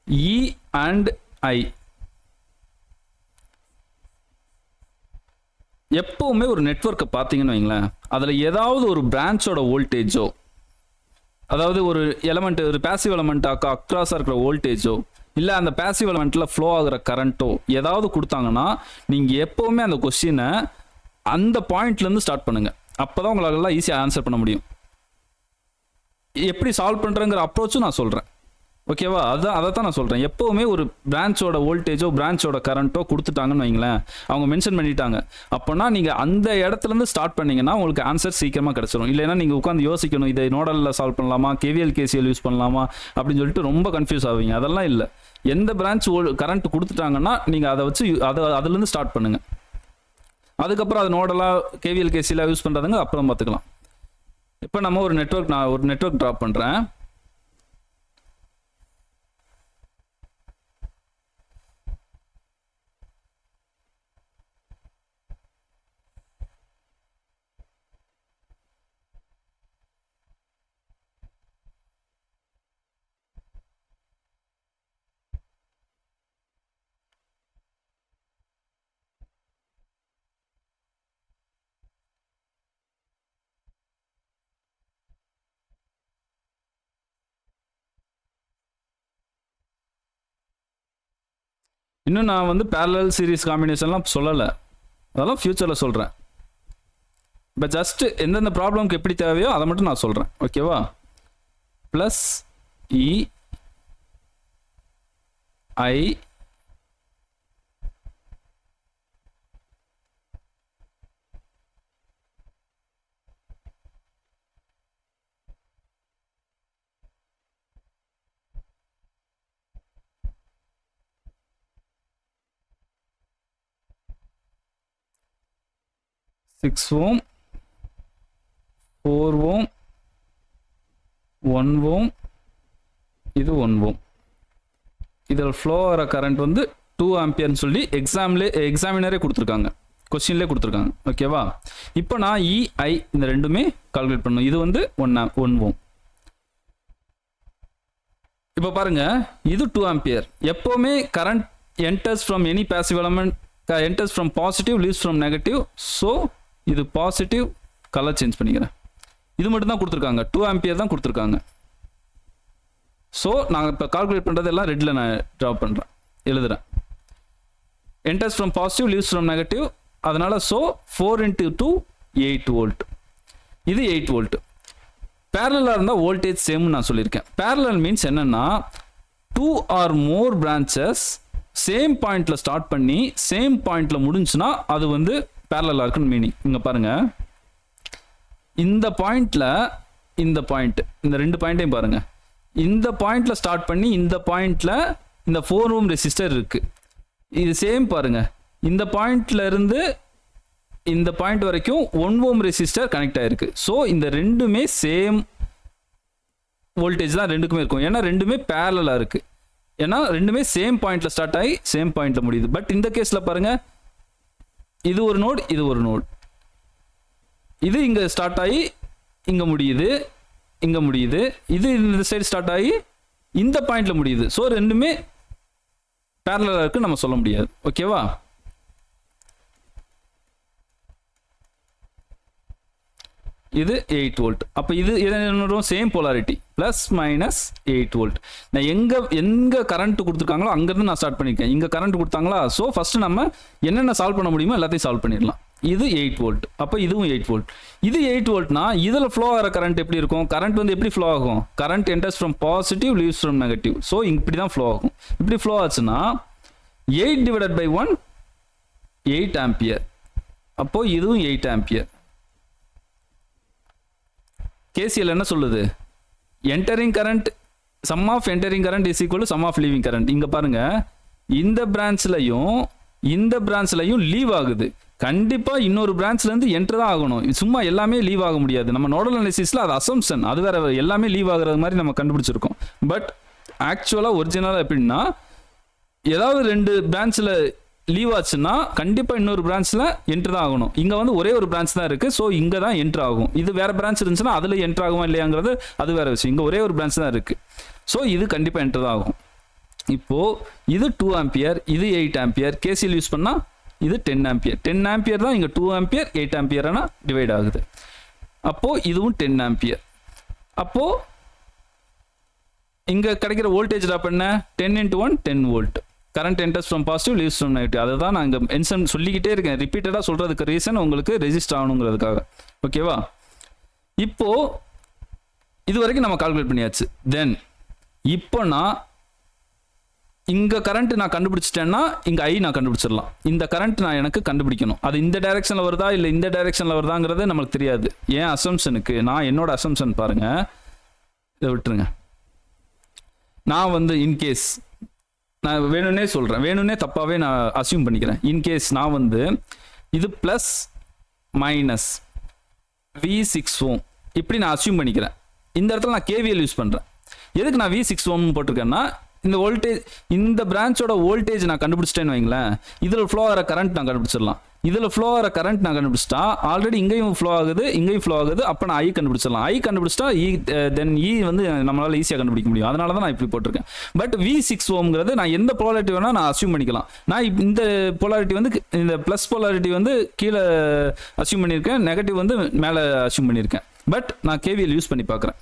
E and I. எப்பவுமே ஒரு நெட்வொர்க்கை பார்த்தீங்கன்னு வைங்களேன், அதில் ஏதாவது ஒரு பிரான்ச்சோட வோல்டேஜோ, அதாவது ஒரு எலமெண்ட், ஒரு பேசிவ் எலமெண்ட் அக்ராஸாக இருக்கிற வோல்டேஜோ, இல்லை அந்த பேசிவ் எலமெண்ட்டில் ஃப்ளோ ஆகிற கரண்ட்டோ ஏதாவது கொடுத்தாங்கன்னா நீங்கள் எப்போவுமே அந்த கொஸ்டினை அந்த பாயிண்ட்லேருந்து ஸ்டார்ட் பண்ணுங்கள். அப்போ தான் உங்களால் ஈஸியாக ஆன்சர் பண்ண முடியும். எப்படி சால்வ் பண்ணுறங்கிற அப்ரோச்சும் நான் சொல்கிறேன். ஓகேவா? அதை தான் நான் சொல்கிறேன். எப்போவுமே ஒரு பிரான்ச்சோட வோல்டேஜோ பிரான்ச்சோட கரண்ட்டோ கொடுத்துட்டாங்கன்னு வைங்களேன், அவங்க மென்ஷன் பண்ணிட்டாங்க, அப்போனா நீங்கள் அந்த இடத்துலேருந்து ஸ்டார்ட் பண்ணிங்கன்னா உங்களுக்கு ஆன்சர் சீக்கிரமாக கிடச்சிரும். இல்லைன்னா நீங்கள் உட்காந்து யோசிக்கணும், இதை நோடலில் சால்வ் பண்ணலாமா, கேவிஎல் கேசிஎல் யூஸ் பண்ணலாமா அப்படின்னு சொல்லிட்டு ரொம்ப கன்ஃபியூஸ் ஆவீங்க. அதெல்லாம் இல்லை. எந்த பிரான்ச் கரண்ட் கொடுத்துட்டாங்கன்னா நீங்கள் அதை வச்சு அதுலேருந்து ஸ்டார்ட் பண்ணுங்கள். அதுக்கப்புறம் அது நோடலாக கேவிஎல் கேசிஎல் யூஸ் பண்ணுறதுங்க அப்புறம் பார்த்துக்கலாம். இப்போ நம்ம நான் ஒரு நெட்வொர்க் ட்ராப் பண்ணுறேன். இன்னும் நான் வந்து parallel சீரிஸ் காம்பினேஷன்லாம் சொல்லலை, அதெல்லாம் ஃபியூச்சரில் சொல்கிறேன். இப்போ ஜஸ்ட் எந்தெந்த ப்ராப்ளம்க்கு எப்படி தேவையோ அதை மட்டும் நான் சொல்கிறேன். ஓகேவா? ப்ளஸ் இ ஐ சிக்ஸ் ஓம் 4 ஓம் 1 ஓம் இது 1 ஓம். இதில் ஃப்ளோ ஆகிற கரண்ட் வந்து 2 ஆம்பியர்னு சொல்லி எக்ஸாமினரே கொடுத்துருக்காங்க, கொஸ்டின்லேயே கொடுத்துருக்காங்க. ஓகேவா? இப்போ நான் இஐ இந்த ரெண்டுமே கால்குலேட் பண்ணணும். இது வந்து 1 ஓம். இப்போ பாருங்க, இது 2 ஆம்பியர். எப்போவுமே current enters from any passive element, enters from positive, leaves from negative. So இது பாசிட்டிவ், கலர் சேஞ்ச் பண்ணிக்கிறேன். இது மட்டும் தான் கொடுத்துருக்காங்க, 2 ஆம்பியர் தான் கொடுத்துருக்காங்க. ஸோ நாங்கள் இப்போ கால்குலேட் பண்ணுறது எல்லாம் ரெட்டில் நான் ட்ரா பண்ணுறேன், எழுதுகிறேன். enters from positive, leaves from negative. அதனால் ஸோ 4 × 2 8 வோல்ட். இது 8 வோல்ட். பேரலாக இருந்தால் வோல்டேஜ் சேம்னு நான் சொல்லியிருக்கேன். பேரலல் மீன்ஸ் என்னென்னா 2 or more branches சேம் பாயிண்டில் ஸ்டார்ட் பண்ணி சேம் பாயிண்டில் முடிஞ்சுன்னா அது வந்து பேரலாக இருக்குன்னு மீனிங். இங்கே பாருங்கள், இந்த பாயிண்டில் இந்த பாயிண்ட், இந்த 2 பாயிண்ட்டையும் பாருங்கள். இந்த பாயிண்டில் ஸ்டார்ட் பண்ணி இந்த பாயிண்டில் இந்த 4 ஓம் ரெசிஸ்டர் இருக்குது. இது சேம் பாருங்கள், இந்த பாயிண்டில் இருந்து இந்த பாயிண்ட் வரைக்கும் 1 ஓம் ரெசிஸ்டர் கனெக்ட் ஆகிருக்கு. ஸோ இந்த ரெண்டுமே சேம் வோல்டேஜ் தான் ரெண்டுக்குமே இருக்கும். ஏன்னா ரெண்டுமே பேரலாக இருக்குது. ஏன்னா ரெண்டுமே சேம் பாயிண்டில் ஸ்டார்ட் ஆகி சேம் பாயிண்டில் முடியுது. பட் இந்த கேஸில் பாருங்கள், இது ஒரு நோட், இது ஒரு நோட். இது இங்கே ஸ்டார்ட் ஆகி இங்கே முடியுது, இங்கே முடியுது. இது இந்த சைடு ஸ்டார்ட் ஆகி இந்த பாயிண்டில் முடியுது. ஸோ ரெண்டுமே பேரலாக இருக்குன்னு நம்ம சொல்ல முடியாது. ஓகேவா? இது 8 வோல்ட். அப்போ இது என்னோட same polarity, plus minus 8 volt. நான் எங்கே கரண்ட் கொடுத்துருக்காங்களோ அங்கேருந்து நான் ஸ்டார்ட் பண்ணியிருக்கேன். இங்கே கரண்ட் கொடுத்தாங்களா, ஸோ ஃபஸ்ட்டு நம்ம என்னென்ன சால்வ் பண்ண முடியுமோ எல்லாத்தையும் சால்வ் பண்ணிடலாம். இது 8 வோல்ட். அப்போ இதுவும் 8 வோல்ட். இது 8 வோல்ட்னா இதில் ஃப்ளோ ஆகிற கரண்ட் எப்படி இருக்கும்? கரண்ட் வந்து எப்படி ஃப்ளோ ஆகும்? Current enters from positive, leaves from negative. So இப்படி தான் ஃப்ளோ ஆகும். இப்படி ஃப்ளோ ஆச்சுன்னா 8 / 1 8 ஆம்பியர். அப்போது இதுவும் 8 ஆம்பியர். கேசிஎல் என்ன சொல்லுது? Entering current, sum of entering current is equal to sum of leaving current. இங்கே பாருங்கள், இந்த பிரான்ச்லையும் இந்த பிரான்ச்லையும் லீவ் ஆகுது. கண்டிப்பாக இன்னொரு பிரான்ச்லேருந்து என்ட்ரு தான் ஆகணும். சும்மா எல்லாமே லீவ் ஆக முடியாது. நம்ம நோடல் அனாலிசிஸில் அது அசம்ஷன், அது வேற, எல்லாமே லீவ் ஆகுறது மாதிரி நம்ம கண்டுபிடிச்சிருக்கோம். பட் ஆக்சுவலாக ஒரிஜினலாக எப்படின்னா, ஏதாவது 2 பிரான்ச்சில் லீவ் ஆச்சுன்னா கண்டிப்பாக இன்னொரு பிரான்ச்சில் என்ட்ரு தான் ஆகணும். இங்கே வந்து ஒரே ஒரு பிரான்ச் தான் இருக்குது, ஸோ இங்கே தான் என்ட்ரு ஆகும். இது வேறு பிரான்ச் இருந்துச்சுன்னா அதில் என்ட்ரு ஆகுமா இல்லையாங்கிறது அது வேறு விஷயம். இங்கே ஒரே ஒரு பிரான்ச் தான் இருக்குது, ஸோ இது கண்டிப்பாக என்ட்ரு தான் ஆகும். இப்போது இது 2 ஆம்பியர், இது 8 ஆம்பியர். கேசிஎல் யூஸ் பண்ணால் இது 10 ஆம்பியர். 10 ஆம்பியர் தான் இங்கே 2 ஆம்பியர் 8 ஆம்பியர்னா டிவைட் ஆகுது. அப்போது இதுவும் 10 ஆம்பியர். அப்போது இங்கே கிடைக்கிற வோல்டேஜ் ட்ராப் என்ன? 10 × 1 10 volt. Current enters from positive leaves from negative. அதை தான் நான் இங்கே மென்ஷன் சொல்லிக்கிட்டே இருக்கேன். ரிப்பீட்டடாக சொல்கிறதுக்கு ரீசன் உங்களுக்கு ரெஜிஸ்டர் ஆகணுங்கிறதுக்காக. ஓகேவா? இப்போது இது வரைக்கும் நம்ம கால்குலேட் பண்ணியாச்சு. தென் இப்போ நான் இங்கே கரண்ட் நான் கண்டுபிடிச்சிட்டேன்னா இங்கே ஐ நான் கண்டுபிடிச்சிடலாம். இந்த கரண்ட் நான் எனக்கு கண்டுபிடிக்கணும். அது இந்த டைரெக்ஷனில் வருதா இல்லை இந்த டைரெக்ஷனில் வருதாங்கிறது நம்மளுக்கு தெரியாது. ஏன் அசம்ஷனுக்கு நான் என்னோட அசம்ஷன் பாருங்கள், இதை விட்டுருங்க. நான் வந்து இன்கேஸ் நான் வேணும்னே சொல்கிறேன், வேணும்னே தப்பாகவே நான் அசியூம் பண்ணிக்கிறேன். இன்கேஸ் நான் வந்து இது ப்ளஸ் மைனஸ் V6 Ω இப்படி நான் அசியூம் பண்ணிக்கிறேன். இந்த இடத்துல நான் கேவிஎல் யூஸ் பண்ணுறேன். எதுக்கு நான் V6 Ω போட்டிருக்கேன்னா, இந்த வோல்டேஜ், இந்த பிரான்ச்சோட வோல்டேஜ் நான் கண்டுபிடிச்சிட்டேன்னு வைங்களேன், இதில் ஃப்ளோ ஆகிற கரண்ட் நான் கண்டுபிடிச்சிடலாம். இதில் ஃப்ளோ ஆகிற கரண்ட் நான் கண்டுபிடிச்சிட்டா ஆல்ரெடி இங்கேயும் ஃப்ளோ ஆகுது, இங்கேயும் ஃப்ளோ ஆகுது. அப்போ நான் ஐ கண்டுபிடிச்சிடலாம். ஐ கண்டுபிடிச்சிட்டா தென் இ வந்து நம்மளால் ஈஸியாக கண்டுபிடிக்க முடியும். அதனால தான் நான் இப்படி போட்டிருக்கேன். பட் V6 Ωங்கிறது நான் எந்த போலாரிட்டி வேணால் நான் அசியூம் பண்ணிக்கலாம். நான் இந்த போலாரிட்டி வந்து இந்த ப்ளஸ் போலாரிட்டி வந்து கீழே அசியூம் பண்ணியிருக்கேன், நெகட்டிவ் வந்து மேலே அசியூம் பண்ணியிருக்கேன். பட் நான் கேவிஎல் யூஸ் பண்ணி பார்க்குறேன்.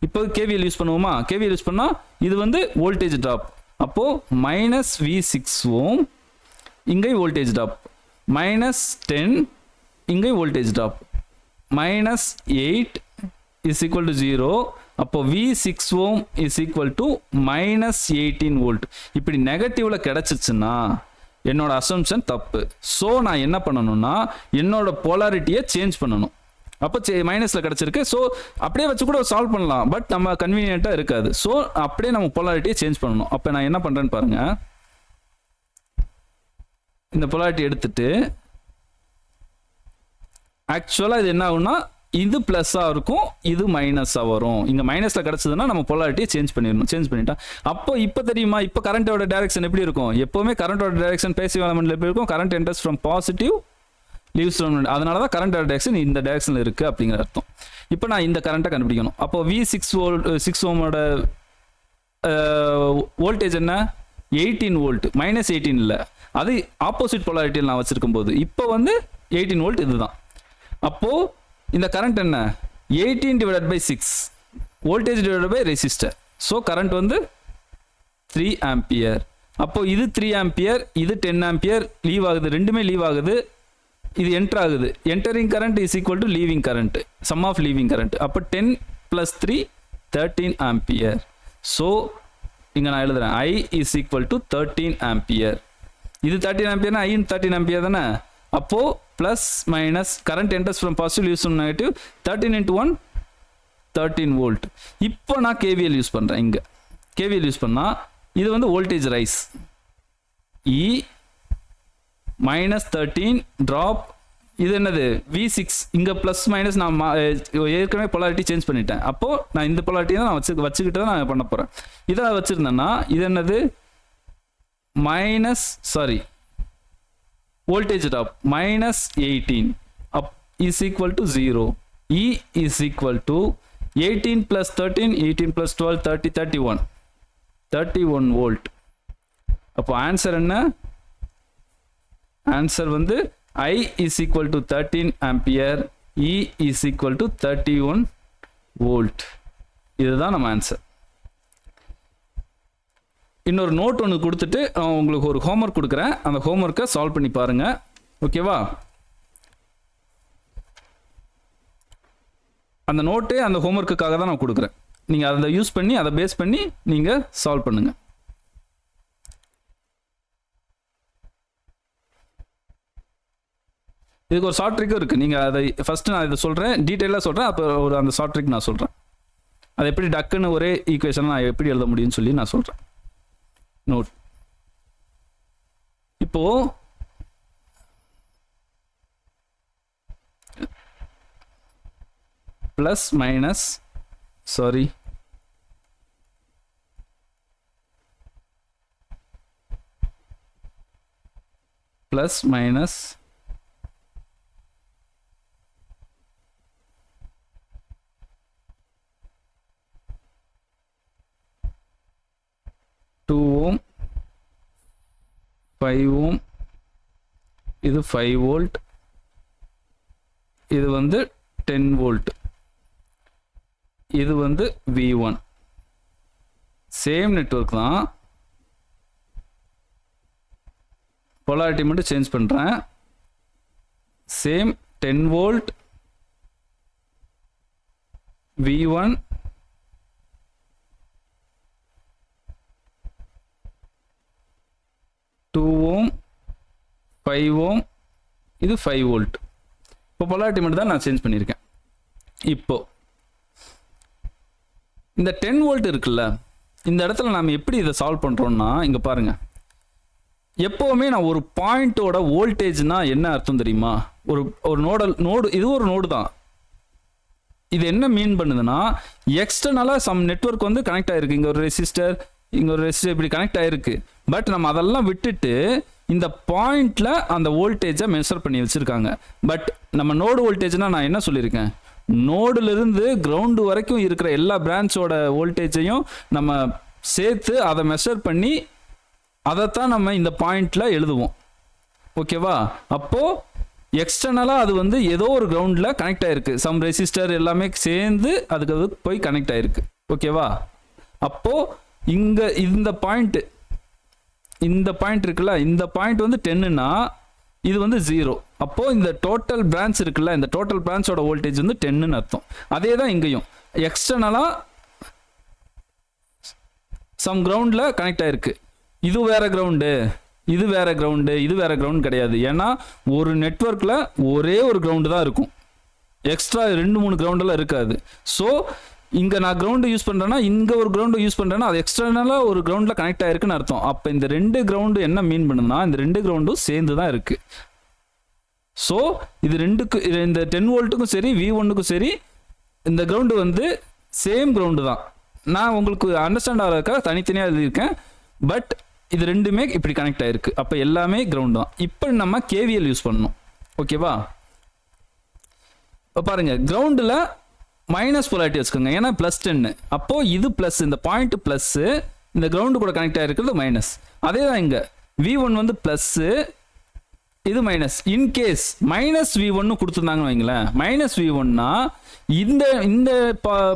இப்போ கேவிஎல் யூஸ் பண்ணுவோமா? கேவிஎல் யூஸ் பண்ணால் இது வந்து வோல்டேஜ் ட்ராப். அப்போது -V6 Ω இங்கே வோல்டேஜ் ட்ராப், -10 இங்கே வோல்டேஜ் ட்ராப், -8 = 0. அப்போ V6 Ω -18 வோல்ட். இப்படி நெகட்டிவ்ல கிடைச்சிச்சுன்னா என்னோட அசம்ஷன் தப்பு. ஸோ நான் என்ன பண்ணணும்னா என்னோட போலாரிட்டியை சேஞ்ச் பண்ணணும். அப்போ மைனஸில் கிடச்சிருக்கு. ஸோ அப்படியே வச்சு கூட சால்வ் பண்ணலாம், பட் நம்ம கன்வீனியண்ட்டாக இருக்காது. ஸோ அப்படியே நம்ம போலாரிட்டியை சேஞ்ச் பண்ணணும். அப்போ நான் என்ன பண்ணுறேன்னு பாருங்கள். இந்த போலாரிட்டி எடுத்துட்டு ஆக்சுவலாக இது என்ன ஆகும்னா, இது ப்ளஸ்ஸாக இருக்கும், இது மைனஸாக வரும். இங்கே மைனஸில் கிடச்சதுன்னா நம்ம போலாரிட்டியை சேஞ்ச் பண்ணிடணும். சேஞ்ச் பண்ணிட்டா அப்போ இப்போ தெரியுமா, இப்போ கரண்ட்டோட டைரக்ஷன் எப்படி இருக்கும்? எப்போவுமே கரண்ட்டோட டைரக்ஷன் பேசிவ் எலமெண்ட்ல எப்படி இருக்கும்? Current enters from positive leaves from, அதனால தான் கரண்ட் டைரக்ஷன் இந்த டைரக்ஷனில் இருக்குது அப்படிங்கிற அர்த்தம். இப்போ நான் இந்த கரண்ட்டை கண்டுபிடிக்கணும். அப்போ V6 Ωவோட வோல்டேஜ் என்ன? 18 வோல்ட். -18 இல்லை, அது ஆப்போசிட் போலாரிட்டியில் நான் வச்சுருக்கும் போது இப்போ வந்து 18 வோல்ட் இதுதான். அப்போது இந்த கரண்ட் என்ன? 18/6 voltage divided by resistor. So current வந்து 3 ஆம்பியர். அப்போது இது 3 ஆம்பியர், இது 10 ஆம்பியர் லீவ் ஆகுது, ரெண்டுமே லீவ் ஆகுது. இது என்டர் ஆகுது. Entering current is equal to leaving current, sum of leaving current. அப்போ 10 + 3 13 ஆம்பியர். ஸோ இங்கே நான் எழுதுறேன் I = 13 ஆம்பியர். இது 13 ஆம்பியர்னா I 13 ஆம்பியர் தானே. அப்போது plus minus current enters from positive leaves from negative, 13 × 1 13 volt. இப்போ நான் கேவிஎல் யூஸ் பண்ணுறேன். இங்கே கேவிஎல் யூஸ் பண்ணால் இது வந்து வோல்டேஜ் ரைஸ், E -13 ட்ராப். இது என்னது? V6. இங்கே ப்ளஸ் மைனஸ் நான் ஏற்கனவே பொலாரிட்டி சேஞ்ச் பண்ணிட்டேன். அப்போது நான் இந்த பொலாரிட்டி தான் நான் வச்சுக்கிட்டு தான் நான் பண்ண போகிறேன். இதை வச்சுருந்தேன்னா இது என்னது? Voltage drop -18 = 0. E = 18 + 13 18 + 12 30 31 volt. அப்போ ஆன்சர் என்ன? ஆன்சர் வந்து I = 13 ஆம்பியர், E = 31 வோல்ட். இதுதான் நம்ம ஆன்சர். இன்னொரு நோட் ஒன்று கொடுத்துட்டு உங்களுக்கு ஒரு ஹோம்ஒர்க் கொடுக்குறேன். அந்த ஹோம்ஒர்க்கை சால்வ் பண்ணி பாருங்கள். ஓகேவா? அந்த நோட்டு அந்த ஹோம்ஒர்க்குக்காக தான் நான் கொடுக்குறேன். நீங்கள் அதை யூஸ் பண்ணி அதை பேஸ் பண்ணி நீங்கள் சால்வ் பண்ணுங்கள். இதுக்கு ஒரு ஷார்ட் ட்ரிக்கும் இருக்குது. நீங்கள் அதை ஃபஸ்ட்டு நான் இதை சொல்கிறேன், டீட்டெயிலாக சொல்கிறேன். அப்போ அந்த ஷார்ட் ட்ரிக் நான் சொல்கிறேன். அது எப்படி டக்குன்னு ஒரே ஈக்குவேஷன் நான் எப்படி எழுத முடியும்னு சொல்லி நான் சொல்கிறேன். நோட். இப்போது plus minus sorry plus minus two ohm 5 ohm இது 5 வோல்ட் இது வந்து 10 வோல்ட் இது வந்து V1 சேம் நெட்வொர்க் தான் polarity மட்டும் சேஞ்ச் பண்றேன் சேம் 10 வோல்ட் V1 2 ஓம் 5 ஓம் இது 5 வோல்ட் இப்போ polarity மட்டும் தான் நான் சேஞ்ச் பண்ணியிருக்கேன் இப்போ இந்த 10 வோல்ட் இருக்குல்ல இந்த இடத்துல நாம எப்படி இதை சால்வ் பண்றோம்னா இங்க பாருங்க எப்பவுமே நான் ஒரு பாயிண்டோட வோல்டேஜ்னா என்ன அர்த்தம் தெரியுமா ஒரு நோடு இது ஒரு நோடு தான் இது என்ன மீன் பண்ணுதுன்னா எக்ஸ்டர்னலா சம் நெட்வொர்க் வந்து கனெக்ட் ஆயிருக்கு இங்க ஒரு ரெசிஸ்டர் இப்படி கனெக்ட் ஆயிருக்கு பட் நம்ம அதெல்லாம் விட்டுட்டு இந்த பாயிண்ட்ல அந்த வோல்டேஜை மெஷர் பண்ணி வச்சிருக்காங்க பட் நம்ம நோடு வோல்டேஜ்னா நான் என்ன சொல்லியிருக்கேன் நோடுல இருந்து கிரவுண்ட் வரைக்கும் இருக்கிற எல்லா பிரான்ச்சோட வோல்டேஜையும் நம்ம சேர்த்து அதை மெஷர் பண்ணி அதைத்தான் நம்ம இந்த பாயிண்ட்ல எழுதுவோம் ஓகேவா அப்போ எக்ஸ்டர்னலா அது வந்து ஏதோ ஒரு கிரவுண்ட்ல கனெக்ட் ஆயிருக்கு சம் ரெசிஸ்டர் எல்லாமே சேர்ந்து அதுக்கு போய் கனெக்ட் ஆயிருக்கு ஓகேவா அப்போ இங்க இந்த பாயிண்ட் இருக்குல்ல இந்த பாயிண்ட் வந்து 10னா இது வந்து 0 அப்போ இந்த டோட்டல் பிரான்ச் இருக்குல்ல இந்த டோட்டல் பிரான்ச்சோட வோல்டேஜ் வந்து 10ன்னு அர்த்தம் அதே தான் இங்கேயும் எக்ஸ்டர்னலா சம் கிரவுண்ட்ல கனெக்ட் ஆயிருக்கு இது வேற கிரவுண்டு இது வேற கிரவுண்ட் கிடையாது ஏன்னா ஒரு நெட்வொர்க்ல ஒரே ஒரு கிரவுண்டு தான் இருக்கும் எக்ஸ்ட்ரா 2-3 கிரவுண்டெல்லாம் இருக்காது ஸோ இங்க நான் கிரவுண்ட் யூஸ் பண்றேன்னா இங்க ஒரு கிரவுண்ட் யூஸ் பண்றேன்னா அது எக்ஸ்டர்னலா ஒரு கிரவுண்ட்ல கனெக்ட் ஆயிருக்குன்னு அர்த்தம் அப்ப இந்த ரெண்டு கிரவுண்டு என்ன மீன் பண்ணுதுன்னா இந்த ரெண்டு கிரவுண்டும் சேர்ந்து தான் இருக்கு ஸோ இது ரெண்டுக்கு இந்த 10 வோல்ட்டுக்கும் சரி V1க்கும் சரி இந்த கிரவுண்டு வந்து சேம் கிரவுண்டு தான் நான் உங்களுக்கு அண்டர்ஸ்டாண்ட் ஆகிறதுக்காக தனித்தனியாக எழுதியிருக்கேன் பட் இது ரெண்டுமே இப்படி கனெக்ட் ஆயிருக்கு அப்போ எல்லாமே கிரவுண்ட் தான் இப்போ நம்ம KVL யூஸ் பண்ணணும் ஓகேவா இப்போ பாருங்க கிரவுண்டில் மைனஸ் போலாரிட்டி வச்சுக்கோங்க ஏன்னா +10 அப்போ இது பிளஸ் இந்த பாயிண்ட் பிளஸ் இந்த கிரவுண்டு கூட கனெக்ட் ஆகிருக்கிறது மைனஸ் அதே தான் இங்கே V1 வந்து பிளஸ் இது மைனஸ் இன்கேஸ் -V1 கொடுத்துருந்தாங்கன்னு வைங்களேன் -V1னா இந்த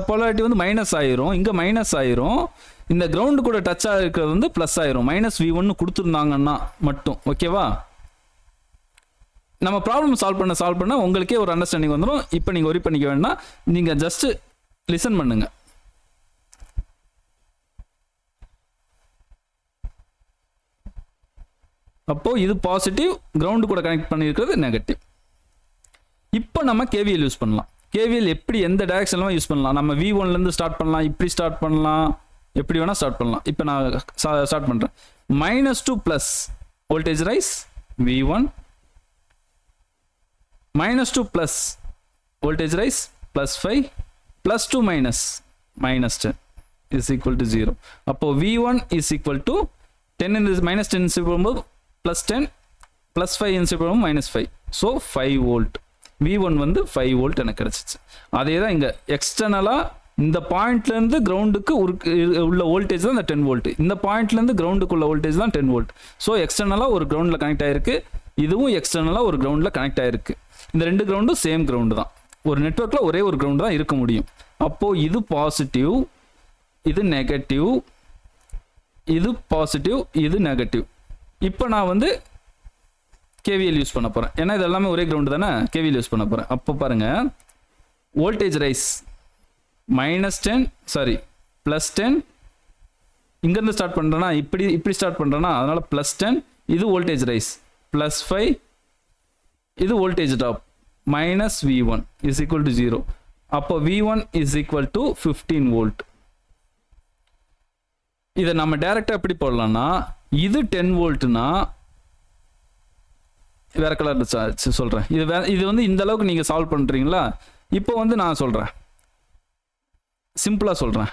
போலாரிட்டி வந்து மைனஸ் ஆயிரும் இங்கே மைனஸ் ஆயிரும் இந்த கிரவுண்டு கூட டச் ஆகிருக்கிறது வந்து ப்ளஸ் ஆயிரும் -V1 கொடுத்துருந்தாங்கன்னா மட்டும் ஓகேவா நம்ம ப்ராப்ளம் சால்வ் பண்ண உங்களுக்கே ஒரு அண்டர்ஸ்டாண்டிங் வந்துடும் இப்போ நீங்கள் ஒரி பண்ணிக்க வேண்டாம் நீங்கள் ஜஸ்ட் லிசன் பண்ணுங்க அப்போ இது பாசிட்டிவ் கிரவுண்டு கூட கனெக்ட் பண்ணியிருக்கிறது நெகட்டிவ் இப்போ நம்ம KVL யூஸ் பண்ணலாம் KVL எப்படி எந்த டைரக்ஷன்லாம் யூஸ் பண்ணலாம் நம்ம V1லேருந்து ஸ்டார்ட் பண்ணலாம் இப்படி ஸ்டார்ட் பண்ணலாம் எப்படி வேணால் ஸ்டார்ட் பண்ணலாம் இப்போ நான் ஸ்டார்ட் பண்ணுறேன் -2 plus voltage rice V1 -2 plus voltage rise +5 +2 minus -10 is equal to 0 அப்போ V1 is equal to 10 in this -10 போகும்போது +10 +5 போகும்போது -5 so 5 volt V1 வந்து 5 volt எனக்கு கிடைச்சிச்சு அதே தான் இங்கே எக்ஸ்டர்னலாக இந்த பாயிண்ட்லேருந்து கிரவுண்டுக்கு உள்ள வோல்டேஜ் தான் இந்த 10 வோல்ட் இந்த பாயிண்ட்லேருந்து கிரவுண்டுக்குள்ள வோல்டேஜ் தான் 10 வோல்ட் ஸோ எக்ஸ்டர்னலாக ஒரு கிரவுண்டில் கனெக்ட் ஆயிருக்கு இதுவும் எக்ஸ்டர்னலாக ஒரு கிரவுண்டில் கனெக்ட் ஆயிருக்கு இந்த ரெண்டு கிரவுண்டும் சேம் கிரவுண்டு தான் ஒரு நெட்வொர்க்கில் ஒரே ஒரு கிரவுண்டு தான் இருக்க முடியும் அப்போது இது பாசிட்டிவ் இது நெகட்டிவ் இது பாசிட்டிவ் இது நெகட்டிவ் இப்போ நான் வந்து KVL யூஸ் பண்ண போகிறேன் ஏன்னா இது எல்லாமே ஒரே கிரவுண்டு தானே KVL யூஸ் பண்ண போகிறேன் அப்போ பாருங்கள் வோல்டேஜ் ரைஸ் +10 இங்கேருந்து ஸ்டார்ட் பண்ணுறேன்னா இப்படி ஸ்டார்ட் பண்ணுறேன்னா அதனால் +10 இது வோல்டேஜ் ரைஸ் +5 இது voltage drop -V1 is equal to 0 அப்போ V1 is equal to 15 volt இதை நம்ம டைரக்டா எப்படி போடலாம்னா இது 10 வோல்ட்னா வேற கலர் சொல்றேன் இது வந்து இந்த அளவுக்கு நீங்க சால்வ் பண்றீங்களா இப்போ வந்து நான் சொல்றேன் சிம்பிளாக சொல்கிறேன்.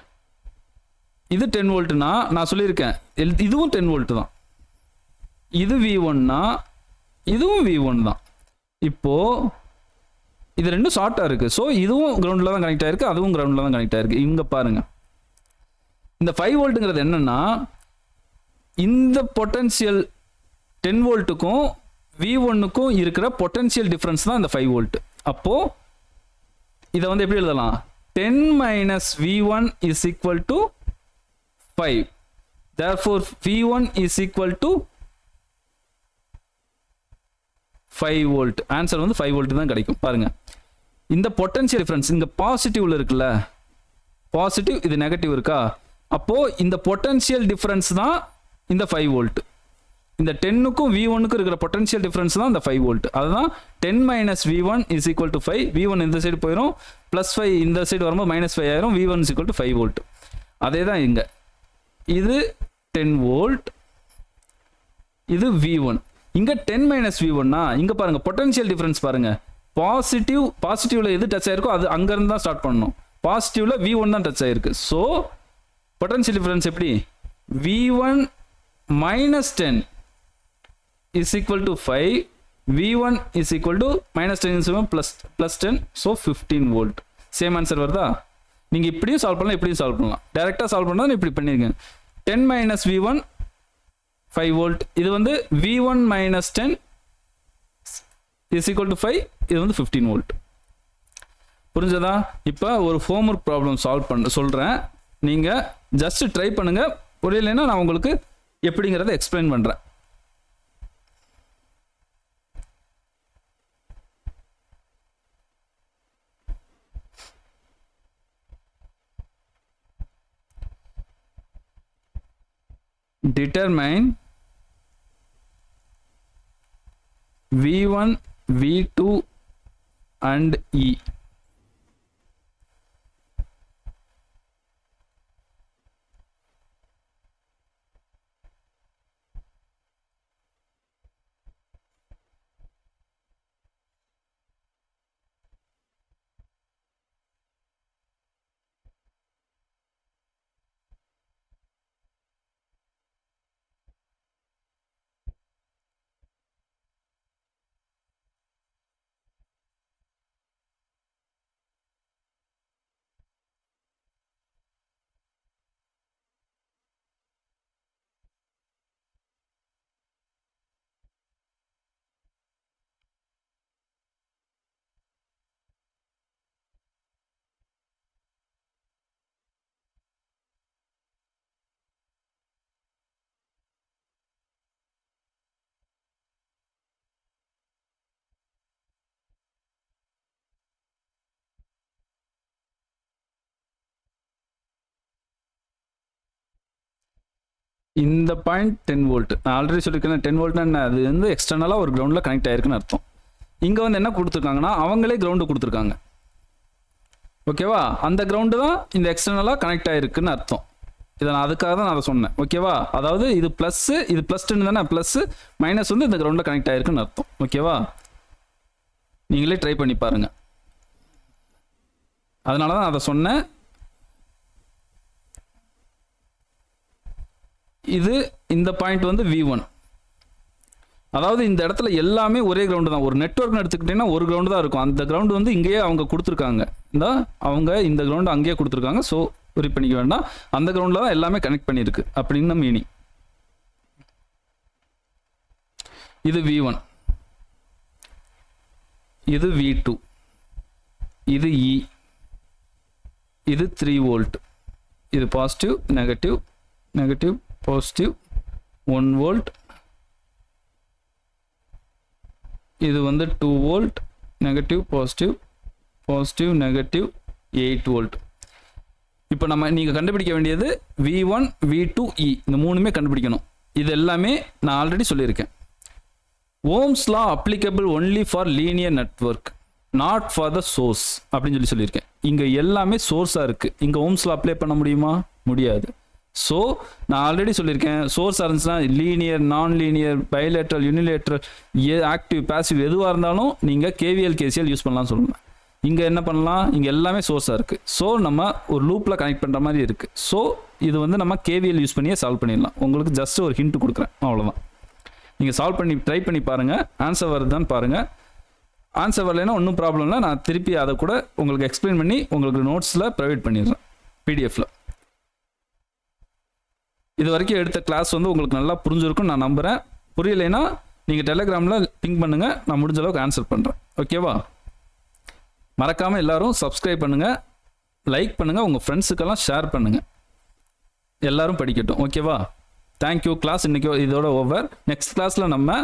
இது 10 வோல்ட்னா நான் சொல்லியிருக்கேன் இதுவும் 10 வோல்ட் தான். இது V1னா இதுவும் V1 தான். இப்போது இது ரெண்டும் ஷார்ட்டாக இருக்குது. ஸோ இதுவும் கிரவுண்டில் தான் கனெக்ட் ஆகிருக்கு, அதுவும் கிரவுண்டில் தான் கனெக்ட் ஆகிருக்கு. இங்கே பாருங்கள், இந்த 5 வோல்ட்டுங்கிறது என்னென்னா இந்த பொட்டன்ஷியல் 10 வோல்ட்டுக்கும் V1க்கும் இருக்கிற பொட்டன்ஷியல் டிஃப்ரென்ஸ் தான் இந்த 5 வோல்ட். அப்போது இதை வந்து எப்படி எழுதலாம்? 10 minus V1 is equal to 5. Therefore, V1 is equal to 5 volt. Answer வந்து 5 வோல்ட் தான் கிடைக்கும். பாருங்க, இந்த பொட்டன்ஷியல் டிஃபரன்ஸ் இங்க பாசிட்டிவ்ல இருக்குல்ல, பாசிட்டிவ், இது நெகட்டிவ் இருக்கா? அப்போ இந்த பொட்டன்ஷியல் டிஃபரன்ஸ் தான் இந்த 5 வோல்ட். இந்த 10க்கும் V1க்கும் இருக்கிற பொட்டன்ஷியல் டிஃபரன்ஸ் தான் இந்த 5 வோல்ட். அதுதான் 10 minus V1 is equal to 5. V1 இந்த சைடு போயிடும், +5 இந்த சைடு வரும்போது -5 ஆயிரும். V1 is equal to 5 volt. அதே தான் இங்க, இது 10 வோல்ட், இது V1. இங்க 10 minus V1னா இங்க பாருங்க பொட்டன்ஷியல் டிஃபரன்ஸ் பாருங்க, பாசிட்டிவ்ல எது டச் ஆயிருக்கோ அது அங்க இருந்து தான் ஸ்டார்ட் பண்ணணும். பாசிட்டிவ்ல V1 தான் டச் ஆயிருக்கு. ஸோ பொட்டன்ஷியல் டிஃபரன்ஸ் எப்படி? V1 minus 10 is equal to 5. V1 is equal to -10 plus 10, so 15 volt. Same answer வருதா? நீங்க இப்படியும் சால்வ் பண்ணலாம், இப்படியும் சால்வ் பண்ணலாம். டைரக்டா சால்வ் பண்ணா இப்படி பண்ணிருக்கேன். 10 minus V1 5 volt. இது வந்து V1 minus 10 is equal to 5. இது வந்து 15 volt. புரிஞ்சதா? இப்போ ஒரு ஹோம்வொர்க் ப்ராப்ளம் சால்வ் பண்ண சொல்றேன், நீங்க ஜஸ்ட் ட்ரை பண்ணுங்க. புரியலைன்னா நான் உங்களுக்கு எப்படிங்கிறத எக்ஸ்பிளைன் பண்றேன். Determine V1, V2 and E. இந்த பாயிண்ட் 10 வோல்ட். நான் ஆல்ரெடி சொல்லியிருக்கேன் 10 வோல்ட்னா அது வந்து எக்ஸ்டர்னலாக ஒரு கிரவுண்டில் கனெக்ட் ஆயிருக்குன்னு அர்த்தம். இங்கே வந்து என்ன கொடுத்துருக்காங்கன்னா அவங்களே கிரவுண்டு கொடுத்துருக்காங்க. ஓகேவா? அந்த கிரவுண்டு தான் இந்த எக்ஸ்டர்னலாக கனெக்ட் ஆயிருக்குன்னு அர்த்தம். இதை நான் அதுக்காக தான் நான் அதை சொன்னேன். ஓகேவா? அதாவது இது ப்ளஸ்ஸு, இது +10 தானே, ப்ளஸ்ஸு மைனஸ் வந்து இந்த கிரவுண்டில் கனெக்ட் ஆயிருக்குன்னு அர்த்தம். ஓகேவா? நீங்களே ட்ரை பண்ணி பாருங்க. அதனால தான் அதை சொன்னேன். இது இந்த பாயிண்ட் வந்து V1. அதாவது இந்த இடத்துல எல்லாமே ஒரே கிரவுண்டு தான். ஒரு நெட்வொர்க்னு எடுத்துக்கிட்டீங்கன்னா ஒரு கிரவுண்டு தான் இருக்கும். அந்த கிரவுண்டு வந்து இங்கேயே அவங்க கொடுத்துருக்காங்க. அவங்க இந்த கிரவுண்டு அங்கேயே கொடுத்துருக்காங்க. ஸோ ஒரி பண்ணிக்க வேண்டாம், அந்த கிரவுண்டில் தான் எல்லாமே கனெக்ட் பண்ணியிருக்கு அப்படின்னு மீனிங். இது V1, இது V2, இது E, இது 3 வோல்ட், இது positive negative negative positive 1 volt, இது வந்து 2 volt negative positive positive negative 8 volt. இப்போ நீங்கள் கண்டுபிடிக்க வேண்டியது V1 V2 E, இந்த மூணுமே கண்டுபிடிக்கணும். இது எல்லாமே நான் ஆல்ரெடி சொல்லியிருக்கேன். Ohm's law applicable only for linear network, not for the source அப்படின்னு சொல்லியிருக்கேன். இங்கே எல்லாமே சோர்ஸாக இருக்குது. இங்கே ஓம்ஸ் லா அப்ளை பண்ண முடியுமா? முடியாது. ஸோ நான் ஆல்ரெடி சொல்லியிருக்கேன், சோர்ஸாக இருந்துச்சுன்னா லீனியர், நான் linear, bilateral, unilateral, active, passive எதுவாக இருந்தாலும் நீங்கள் KVL KCL யூஸ் பண்ணலாம்னு சொல்லுங்கள். இங்கே என்ன பண்ணலாம், இங்கே எல்லாமே சோர்ஸாக இருக்குது. ஸோ நம்ம ஒரு லூப்பில் கனெக்ட் பண்ணுற மாதிரி இருக்குது. ஸோ இது வந்து நம்ம கேவிஎல் யூஸ் பண்ணியே சால்வ் பண்ணிடலாம். உங்களுக்கு ஜஸ்ட் ஒரு ஹிண்ட் கொடுக்குறேன், அவ்வளோதான். நீங்கள் சால்வ் பண்ணி ட்ரை பண்ணி பாருங்கள், ஆன்சர் வருதான்னு பாருங்கள். ஆன்சர் வரலைன்னா ஒன்றும் ப்ராப்ளம் இல்லை, நான் திருப்பி அதை கூட உங்களுக்கு எக்ஸ்பிளைன் பண்ணி உங்களுக்கு நோட்ஸில் ப்ரொவைட் பண்ணிடுறேன் பிடிஎஃப்பில். இது வரைக்கும் எடுத்த கிளாஸ் வந்து உங்களுக்கு நல்லா புரிஞ்சிருக்கும் நான் நம்புகிறேன். புரியலைன்னா நீங்கள் டெலிகிராமில் பிங்க் பண்ணுங்கள், நான் முடிஞ்ச அளவுக்கு ஆன்சர் பண்ணுறேன். ஓகேவா? மறக்காமல் எல்லோரும் சப்ஸ்கிரைப் பண்ணுங்கள், லைக் பண்ணுங்கள், உங்கள் ஃப்ரெண்ட்ஸுக்கெல்லாம் ஷேர் பண்ணுங்கள், எல்லோரும் படிக்கட்டும். ஓகேவா? தேங்க்யூ. கிளாஸ் இன்றைக்கி இதோட ஓவர். நெக்ஸ்ட் கிளாஸில் நம்ம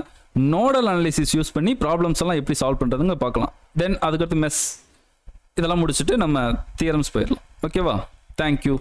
நோடல் அனாலிசிஸ் யூஸ் பண்ணி ப்ராப்ளம்ஸ் எல்லாம் எப்படி சால்வ் பண்ணுறதுங்க பார்க்கலாம். தென் அதுக்கடுத்து மெஸ் இதெல்லாம் முடிச்சுட்டு நம்ம தியரம்ஸ் போயிடலாம். ஓகேவா? தேங்க்யூ.